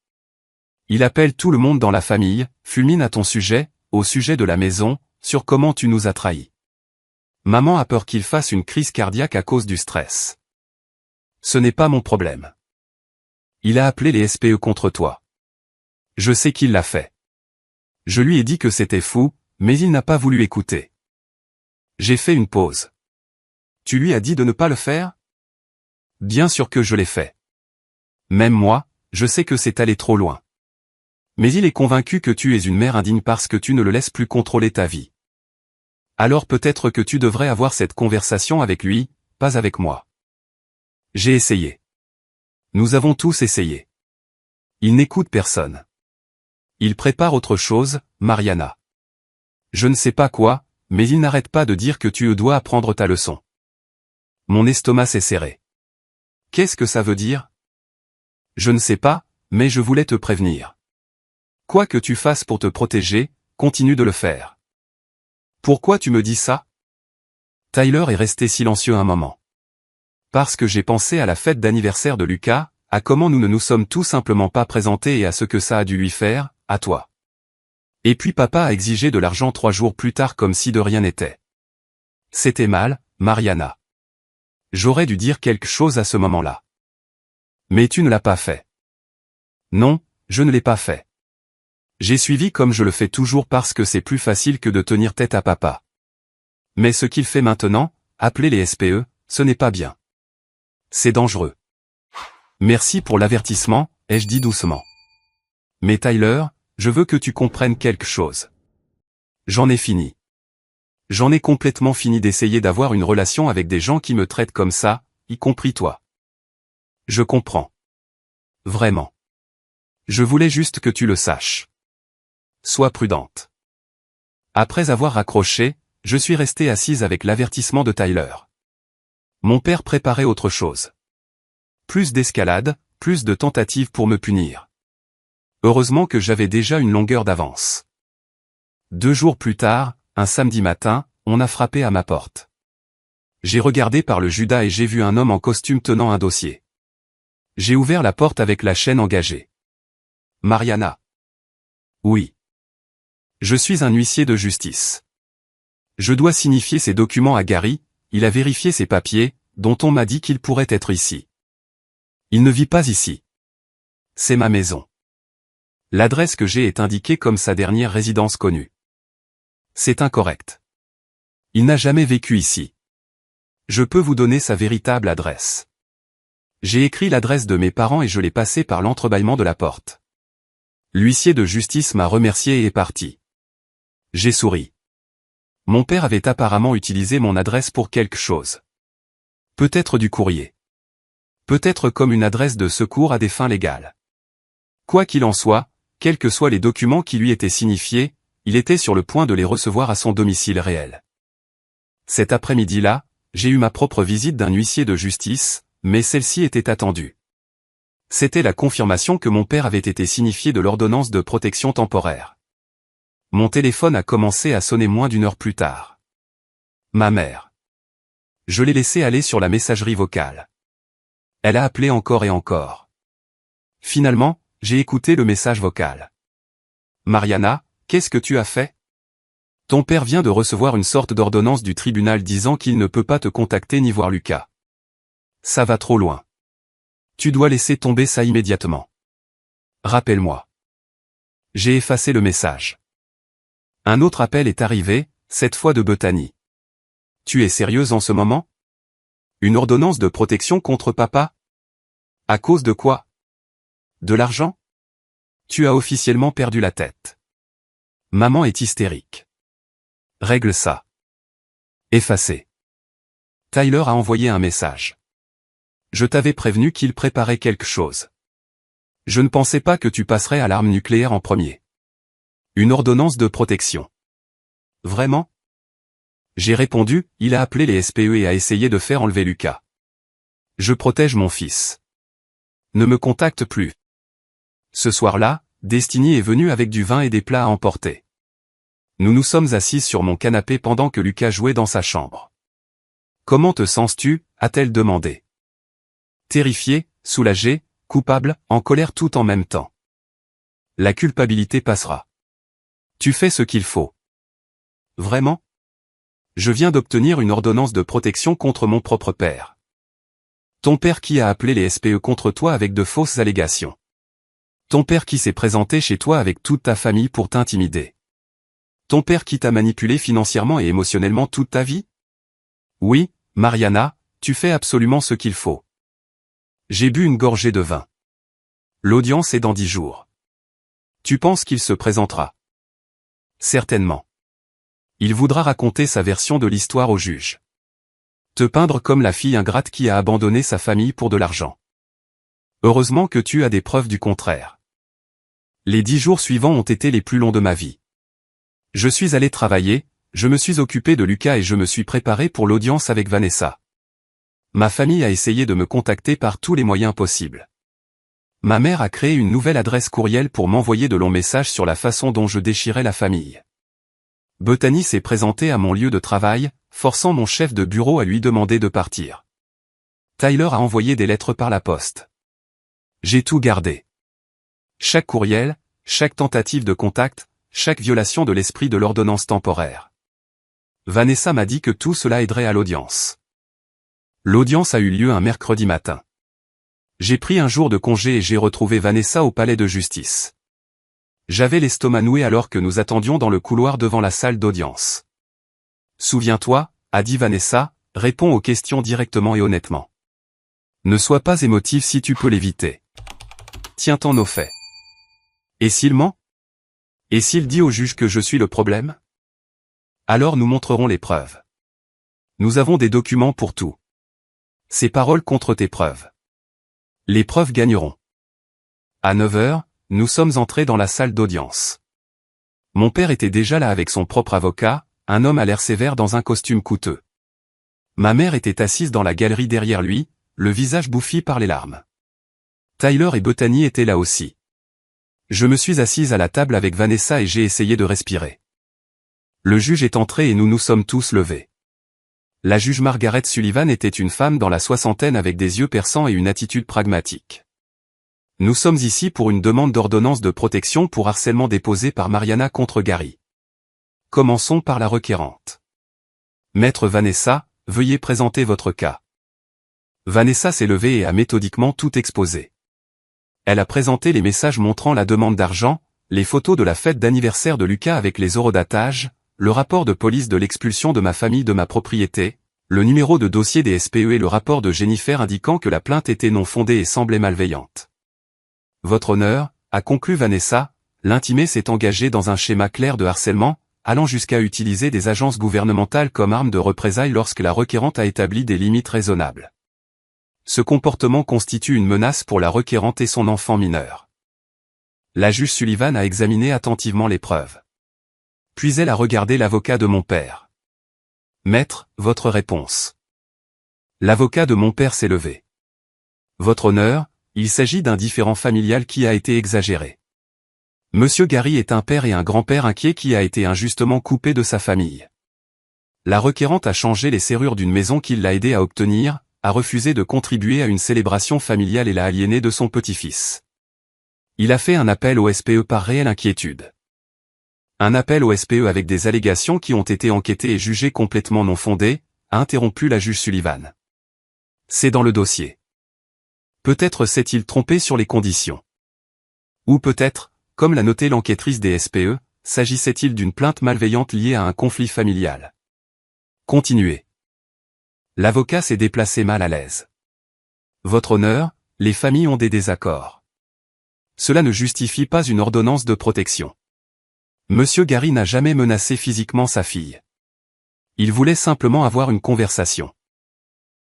S1: Il appelle tout le monde dans la famille, fulmine à ton sujet, au sujet de la maison, sur comment tu nous as trahis. Maman a peur qu'il fasse une crise cardiaque à cause du stress. Ce n'est pas mon problème. Il a appelé les SPE contre toi. Je sais qu'il l'a fait. Je lui ai dit que c'était fou, mais il n'a pas voulu écouter. J'ai fait une pause. Tu lui as dit de ne pas le faire? Bien sûr que je l'ai fait. Même moi, je sais que c'est allé trop loin. Mais il est convaincu que tu es une mère indigne parce que tu ne le laisses plus contrôler ta vie. Alors peut-être que tu devrais avoir cette conversation avec lui, pas avec moi. J'ai essayé. Nous avons tous essayé. Il n'écoute personne. Il prépare autre chose, Mariana. Je ne sais pas quoi, mais il n'arrête pas de dire que tu dois apprendre ta leçon. Mon estomac s'est serré. Qu'est-ce que ça veut dire? Je ne sais pas, mais je voulais te prévenir. Quoi que tu fasses pour te protéger, continue de le faire. Pourquoi tu me dis ça? Tyler est resté silencieux un moment. Parce que j'ai pensé à la fête d'anniversaire de Lucas, à comment nous ne nous sommes tout simplement pas présentés et à ce que ça a dû lui faire, à toi. Et puis papa a exigé de l'argent 3 jours plus tard comme si de rien n'était. C'était mal, Mariana. J'aurais dû dire quelque chose à ce moment-là. Mais tu ne l'as pas fait. Non, je ne l'ai pas fait. J'ai suivi comme je le fais toujours parce que c'est plus facile que de tenir tête à papa. Mais ce qu'il fait maintenant, appeler les SPE, ce n'est pas bien. C'est dangereux. Merci pour l'avertissement, ai-je dit doucement. Mais Tyler, je veux que tu comprennes quelque chose. J'en ai fini. J'en ai complètement fini d'essayer d'avoir une relation avec des gens qui me traitent comme ça, y compris toi. Je comprends. Vraiment. Je voulais juste que tu le saches. Sois prudente. Après avoir raccroché, je suis restée assise avec l'avertissement de Tyler. Mon père préparait autre chose. Plus d'escalade, plus de tentatives pour me punir. Heureusement que j'avais déjà une longueur d'avance. 2 jours plus tard, un samedi matin, on a frappé à ma porte. J'ai regardé par le Judas et j'ai vu un homme en costume tenant un dossier. J'ai ouvert la porte avec la chaîne engagée. Mariana. Oui. Je suis un huissier de justice. Je dois signifier ces documents à Gary, il a vérifié ses papiers, dont on m'a dit qu'il pourrait être ici. Il ne vit pas ici. C'est ma maison. L'adresse que j'ai est indiquée comme sa dernière résidence connue. C'est incorrect. Il n'a jamais vécu ici. Je peux vous donner sa véritable adresse. J'ai écrit l'adresse de mes parents et je l'ai passée par l'entrebâillement de la porte. L'huissier de justice m'a remercié et est parti. J'ai souri. Mon père avait apparemment utilisé mon adresse pour quelque chose. Peut-être du courrier. Peut-être comme une adresse de secours à des fins légales. Quoi qu'il en soit, quels que soient les documents qui lui étaient signifiés, il était sur le point de les recevoir à son domicile réel. Cet après-midi-là, j'ai eu ma propre visite d'un huissier de justice, mais celle-ci était attendue. C'était la confirmation que mon père avait été signifié de l'ordonnance de protection temporaire. Mon téléphone a commencé à sonner moins d'1 heure plus tard. Ma mère. Je l'ai laissée aller sur la messagerie vocale. Elle a appelé encore et encore. Finalement, j'ai écouté le message vocal. Mariana, qu'est-ce que tu as fait? Ton père vient de recevoir une sorte d'ordonnance du tribunal disant qu'il ne peut pas te contacter ni voir Lucas. Ça va trop loin. Tu dois laisser tomber ça immédiatement. Rappelle-moi. J'ai effacé le message. Un autre appel est arrivé, cette fois de Bethany. Tu es sérieuse en ce moment? Une ordonnance de protection contre papa? À cause de quoi? De l'argent? Tu as officiellement perdu la tête. Maman est hystérique. Règle ça. Effacé. Tyler a envoyé un message. Je t'avais prévenu qu'il préparait quelque chose. Je ne pensais pas que tu passerais à l'arme nucléaire en premier. Une ordonnance de protection. Vraiment? J'ai répondu, il a appelé les SPE et a essayé de faire enlever Lucas. Je protège mon fils. Ne me contacte plus. Ce soir-là, Destiny est venue avec du vin et des plats à emporter. Nous nous sommes assis sur mon canapé pendant que Lucas jouait dans sa chambre. Comment te sens-tu? A-t-elle demandé. Terrifié, soulagé, coupable, en colère tout en même temps. La culpabilité passera. Tu fais ce qu'il faut. Vraiment? Je viens d'obtenir une ordonnance de protection contre mon propre père. Ton père qui a appelé les SPE contre toi avec de fausses allégations. Ton père qui s'est présenté chez toi avec toute ta famille pour t'intimider. Ton père qui t'a manipulé financièrement et émotionnellement toute ta vie? Oui, Mariana, tu fais absolument ce qu'il faut. J'ai bu une gorgée de vin. L'audience est dans 10 jours. Tu penses qu'il se présentera? Certainement. Il voudra raconter sa version de l'histoire au juge. Te peindre comme la fille ingrate qui a abandonné sa famille pour de l'argent. Heureusement que tu as des preuves du contraire. Les 10 jours suivants ont été les plus longs de ma vie. Je suis allé travailler, je me suis occupé de Lucas et je me suis préparé pour l'audience avec Vanessa. Ma famille a essayé de me contacter par tous les moyens possibles. Ma mère a créé une nouvelle adresse courriel pour m'envoyer de longs messages sur la façon dont je déchirais la famille. Bethany s'est présentée à mon lieu de travail, forçant mon chef de bureau à lui demander de partir. Tyler a envoyé des lettres par la poste. J'ai tout gardé. Chaque courriel, chaque tentative de contact, chaque violation de l'esprit de l'ordonnance temporaire. Vanessa m'a dit que tout cela aiderait à l'audience. L'audience a eu lieu un mercredi matin. J'ai pris un jour de congé et j'ai retrouvé Vanessa au palais de justice. J'avais l'estomac noué alors que nous attendions dans le couloir devant la salle d'audience. Souviens-toi, a dit Vanessa, réponds aux questions directement et honnêtement. Ne sois pas émotif si tu peux l'éviter. Tiens-t'en aux faits. Et s'il ment? Et s'il dit au juge que je suis le problème? Alors nous montrerons les preuves. Nous avons des documents pour tout. Ces paroles contre tes preuves. Les preuves gagneront. À 9 heures, nous sommes entrés dans la salle d'audience. Mon père était déjà là avec son propre avocat, un homme à l'air sévère dans un costume coûteux. Ma mère était assise dans la galerie derrière lui, le visage bouffi par les larmes. Tyler et Bethany étaient là aussi. Je me suis assise à la table avec Vanessa et j'ai essayé de respirer. Le juge est entré et nous nous sommes tous levés. La juge Margaret Sullivan était une femme dans la soixantaine avec des yeux perçants et une attitude pragmatique. Nous sommes ici pour une demande d'ordonnance de protection pour harcèlement déposée par Mariana contre Gary. Commençons par la requérante. Maître Vanessa, veuillez présenter votre cas. Vanessa s'est levée et a méthodiquement tout exposé. Elle a présenté les messages montrant la demande d'argent, les photos de la fête d'anniversaire de Lucas avec les horodatage, le rapport de police de l'expulsion de ma famille de ma propriété, le numéro de dossier des SPE et le rapport de Jennifer indiquant que la plainte était non fondée et semblait malveillante. Votre honneur, a conclu Vanessa, l'intimé s'est engagé dans un schéma clair de harcèlement, allant jusqu'à utiliser des agences gouvernementales comme arme de représailles lorsque la requérante a établi des limites raisonnables. Ce comportement constitue une menace pour la requérante et son enfant mineur. La juge Sullivan a examiné attentivement les preuves. Puis elle a regardé l'avocat de mon père. Maître, votre réponse. L'avocat de mon père s'est levé. Votre honneur, il s'agit d'un différend familial qui a été exagéré. Monsieur Gary est un père et un grand-père inquiet qui a été injustement coupé de sa famille. La requérante a changé les serrures d'une maison qu'il l'a aidé à obtenir, a refusé de contribuer à une célébration familiale et l'a aliéné de son petit-fils. Il a fait un appel au SPE par réelle inquiétude. Un appel au SPE avec des allégations qui ont été enquêtées et jugées complètement non fondées, a interrompu la juge Sullivan. C'est dans le dossier. Peut-être s'est-il trompé sur les conditions. Ou peut-être, comme l'a noté l'enquêtrice des SPE, s'agissait-il d'une plainte malveillante liée à un conflit familial. Continuez. L'avocat s'est déplacé mal à l'aise. Votre honneur, les familles ont des désaccords. Cela ne justifie pas une ordonnance de protection. Monsieur Gary n'a jamais menacé physiquement sa fille. Il voulait simplement avoir une conversation.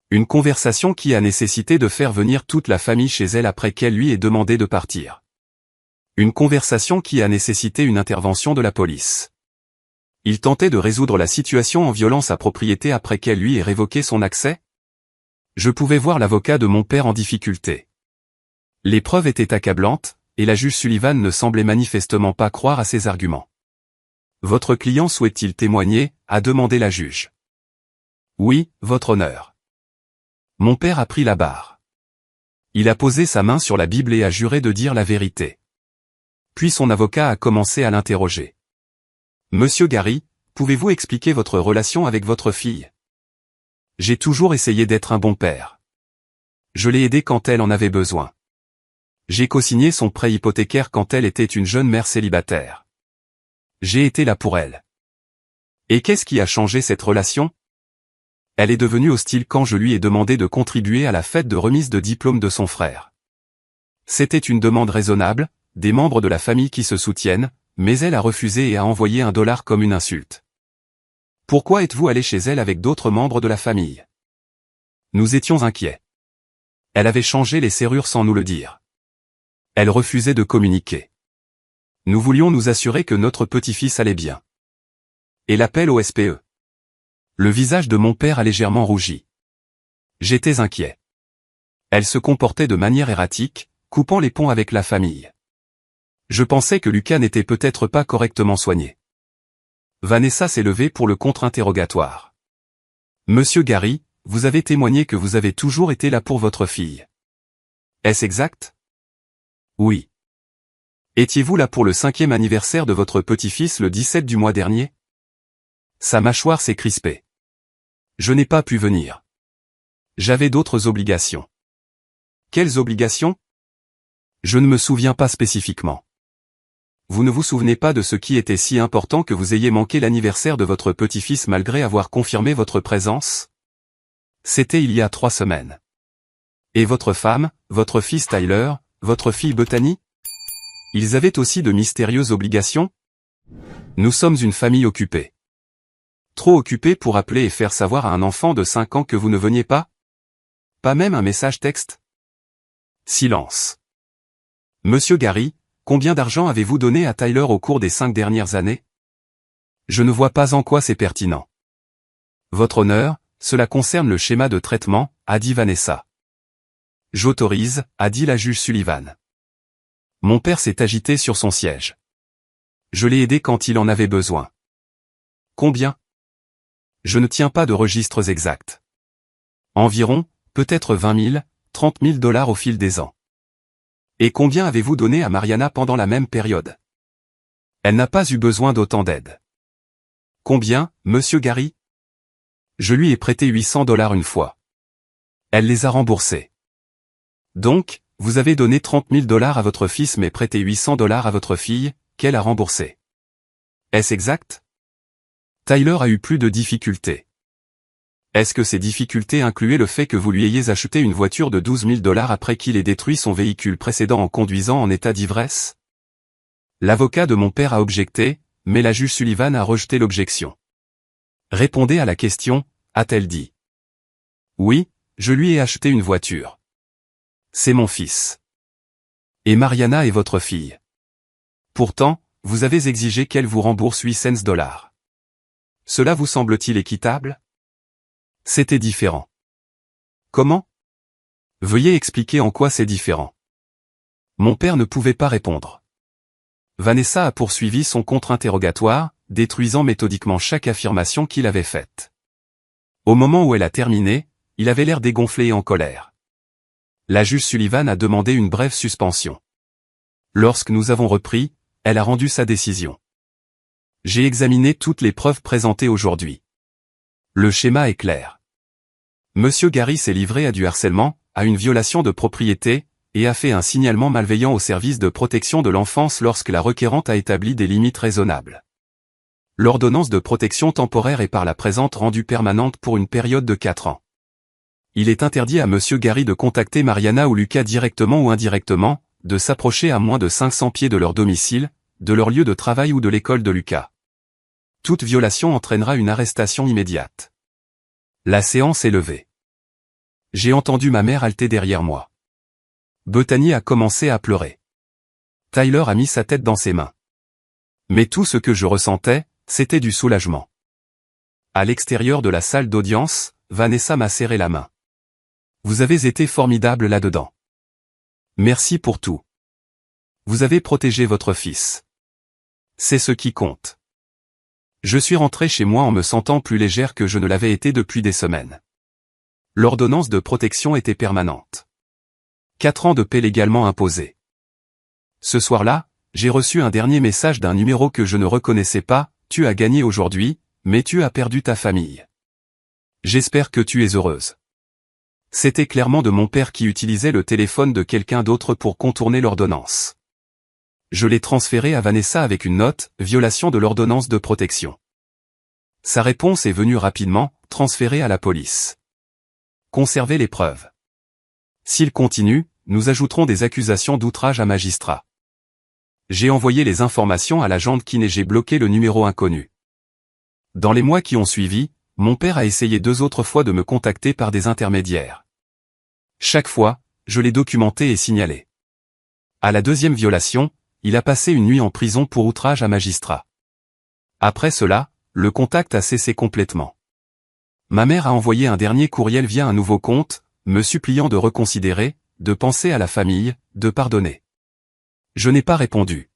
S1: Une conversation qui a nécessité de faire venir toute la famille chez elle après qu'elle lui ait demandé de partir. Une conversation qui a nécessité une intervention de la police. Il tentait de résoudre la situation en violant sa propriété après qu'elle lui ait révoqué son accès? Je pouvais voir l'avocat de mon père en difficulté. Les preuves étaient accablantes, et la juge Sullivan ne semblait manifestement pas croire à ses arguments. Votre client souhaite-t-il témoigner, a demandé la juge. Oui, votre honneur. Mon père a pris la barre. Il a posé sa main sur la Bible et a juré de dire la vérité. Puis son avocat a commencé à l'interroger. Monsieur Gary, pouvez-vous expliquer votre relation avec votre fille? J'ai toujours essayé d'être un bon père. Je l'ai aidée quand elle en avait besoin. J'ai co-signé son prêt hypothécaire quand elle était une jeune mère célibataire. J'ai été là pour elle. Et qu'est-ce qui a changé cette relation? Elle est devenue hostile quand je lui ai demandé de contribuer à la fête de remise de diplôme de son frère. C'était une demande raisonnable, des membres de la famille qui se soutiennent, mais elle a refusé et a envoyé $1 comme une insulte. Pourquoi êtes-vous allé chez elle avec d'autres membres de la famille? Nous étions inquiets. Elle avait changé les serrures sans nous le dire. Elle refusait de communiquer. Nous voulions nous assurer que notre petit-fils allait bien. Et l'appel au SPE. Le visage de mon père a légèrement rougi. J'étais inquiet. Elle se comportait de manière erratique, coupant les ponts avec la famille. Je pensais que Lucas n'était peut-être pas correctement soigné. Vanessa s'est levée pour le contre-interrogatoire. Monsieur Gary, vous avez témoigné que vous avez toujours été là pour votre fille. Est-ce exact? Oui. Étiez-vous là pour le 5e anniversaire de votre petit-fils le 17 du mois dernier? Sa mâchoire s'est crispée. Je n'ai pas pu venir. J'avais d'autres obligations. Quelles obligations? Je ne me souviens pas spécifiquement. Vous ne vous souvenez pas de ce qui était si important que vous ayez manqué l'anniversaire de votre petit-fils malgré avoir confirmé votre présence? C'était il y a 3 semaines. Et votre femme, votre fils Tyler, votre fille Bethany? Ils avaient aussi de mystérieuses obligations? Nous sommes une famille occupée. Trop occupée pour appeler et faire savoir à un enfant de 5 ans que vous ne veniez pas? Pas même un message texte? Silence. Monsieur Gary, combien d'argent avez-vous donné à Tyler au cours des 5 dernières années? Je ne vois pas en quoi c'est pertinent. Votre honneur, cela concerne le schéma de traitement, a dit Vanessa. J'autorise, a dit la juge Sullivan. Mon père s'est agité sur son siège. Je l'ai aidé quand il en avait besoin. Combien? Je ne tiens pas de registres exacts. Environ, peut-être 20 000, 30 000 $ au fil des ans. Et combien avez-vous donné à Mariana pendant la même période? Elle n'a pas eu besoin d'autant d'aide. Combien, monsieur Gary? Je lui ai prêté 800 $ une fois. Elle les a remboursés. Donc, vous avez donné 30 000 $ à votre fils mais prêté 800 $ à votre fille, qu'elle a remboursé. Est-ce exact? Tyler a eu plus de difficultés. Est-ce que ces difficultés incluaient le fait que vous lui ayez acheté une voiture de 12 000 $ après qu'il ait détruit son véhicule précédent en conduisant en état d'ivresse? L'avocat de mon père a objecté, mais la juge Sullivan a rejeté l'objection. Répondez à la question, a-t-elle dit. Oui, je lui ai acheté une voiture. C'est mon fils. Et Mariana est votre fille. Pourtant, vous avez exigé qu'elle vous rembourse 800 $. Cela vous semble-t-il équitable? C'était différent. Comment? Veuillez expliquer en quoi c'est différent. Mon père ne pouvait pas répondre. Vanessa a poursuivi son contre-interrogatoire, détruisant méthodiquement chaque affirmation qu'il avait faite. Au moment où elle a terminé, il avait l'air dégonflé et en colère. La juge Sullivan a demandé une brève suspension. Lorsque nous avons repris, elle a rendu sa décision. J'ai examiné toutes les preuves présentées aujourd'hui. Le schéma est clair. Monsieur Gary s'est livré à du harcèlement, à une violation de propriété, et a fait un signalement malveillant au service de protection de l'enfance lorsque la requérante a établi des limites raisonnables. L'ordonnance de protection temporaire est par la présente rendue permanente pour une période de 4 ans. Il est interdit à Monsieur Gary de contacter Mariana ou Lucas directement ou indirectement, de s'approcher à moins de 500 pieds de leur domicile, de leur lieu de travail ou de l'école de Lucas. Toute violation entraînera une arrestation immédiate. La séance est levée. J'ai entendu ma mère halter derrière moi. Bethany a commencé à pleurer. Tyler a mis sa tête dans ses mains. Mais tout ce que je ressentais, c'était du soulagement. À l'extérieur de la salle d'audience, Vanessa m'a serré la main. Vous avez été formidable là-dedans. Merci pour tout. Vous avez protégé votre fils. C'est ce qui compte. Je suis rentré chez moi en me sentant plus légère que je ne l'avais été depuis des semaines. L'ordonnance de protection était permanente. 4 ans de paix légalement imposés. Ce soir-là, j'ai reçu un dernier message d'un numéro que je ne reconnaissais pas, tu as gagné aujourd'hui, mais tu as perdu ta famille. J'espère que tu es heureuse. C'était clairement de mon père qui utilisait le téléphone de quelqu'un d'autre pour contourner l'ordonnance. Je l'ai transféré à Vanessa avec une note, violation de l'ordonnance de protection. Sa réponse est venue rapidement, transférée à la police. Conservez les preuves. S'il continue, nous ajouterons des accusations d'outrage à magistrat. J'ai envoyé les informations à l'agent qui et j'ai bloqué le numéro inconnu. Dans les mois qui ont suivi, mon père a essayé 2 autres fois de me contacter par des intermédiaires. Chaque fois, je l'ai documenté et signalé. À la 2e violation, il a passé une nuit en prison pour outrage à magistrat. Après cela, le contact a cessé complètement. Ma mère a envoyé un dernier courriel via un nouveau compte, me suppliant de reconsidérer, de penser à la famille, de pardonner. Je n'ai pas répondu.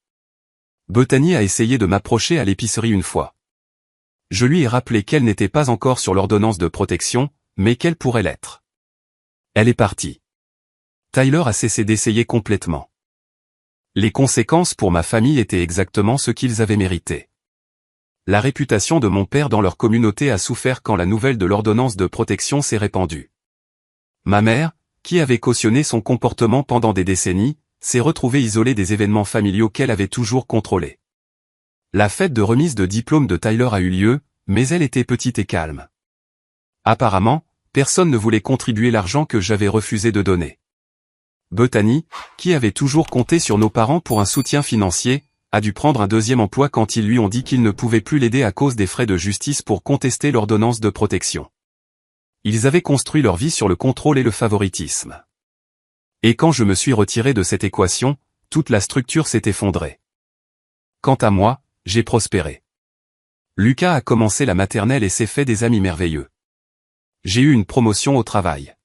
S1: Bethany a essayé de m'approcher à l'épicerie une fois. Je lui ai rappelé qu'elle n'était pas encore sur l'ordonnance de protection, mais qu'elle pourrait l'être. Elle est partie. Tyler a cessé d'essayer complètement. Les conséquences pour ma famille étaient exactement ce qu'ils avaient mérité. La réputation de mon père dans leur communauté a souffert quand la nouvelle de l'ordonnance de protection s'est répandue. Ma mère, qui avait cautionné son comportement pendant des décennies, s'est retrouvée isolée des événements familiaux qu'elle avait toujours contrôlés. La fête de remise de diplôme de Tyler a eu lieu, mais elle était petite et calme. Apparemment, personne ne voulait contribuer l'argent que j'avais refusé de donner. Bethany, qui avait toujours compté sur nos parents pour un soutien financier, a dû prendre un deuxième emploi quand ils lui ont dit qu'ils ne pouvaient plus l'aider à cause des frais de justice pour contester l'ordonnance de protection. Ils avaient construit leur vie sur le contrôle et le favoritisme. Et quand je me suis retiré de cette équation, toute la structure s'est effondrée. Quant à moi, j'ai prospéré. Lucas a commencé la maternelle et s'est fait des amis merveilleux. J'ai eu une promotion au travail.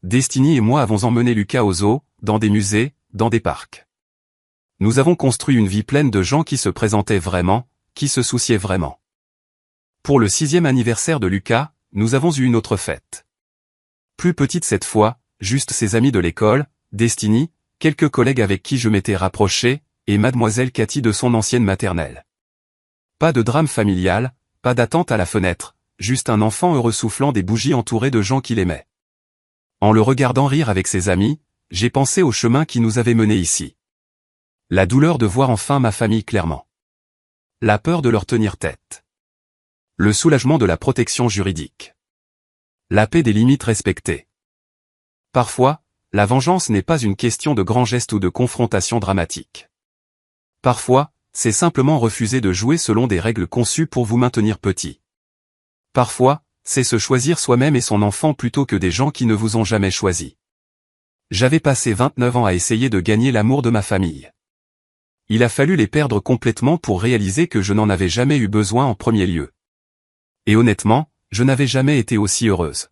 S1: Destiny et moi avons emmené Lucas au zoo, dans des musées, dans des parcs. Nous avons construit une vie pleine de gens qui se présentaient vraiment, qui se souciaient vraiment. Pour le 6e anniversaire de Lucas, nous avons eu une autre fête. Plus petite cette fois, juste ses amis de l'école, Destiny, quelques collègues avec qui je m'étais rapproché, et mademoiselle Cathy de son ancienne maternelle. Pas de drame familial, pas d'attente à la fenêtre, juste un enfant heureux soufflant des bougies entouré de gens qu'il aimait. En le regardant rire avec ses amis, j'ai pensé au chemin qui nous avait menés ici. La douleur de voir enfin ma famille clairement. La peur de leur tenir tête. Le soulagement de la protection juridique. La paix des limites respectées. Parfois, la vengeance n'est pas une question de grands gestes ou de confrontation dramatique. Parfois, c'est simplement refuser de jouer selon des règles conçues pour vous maintenir petit. Parfois, c'est se choisir soi-même et son enfant plutôt que des gens qui ne vous ont jamais choisi. J'avais passé 29 ans à essayer de gagner l'amour de ma famille. Il a fallu les perdre complètement pour réaliser que je n'en avais jamais eu besoin en premier lieu. Et honnêtement, je n'avais jamais été aussi heureuse.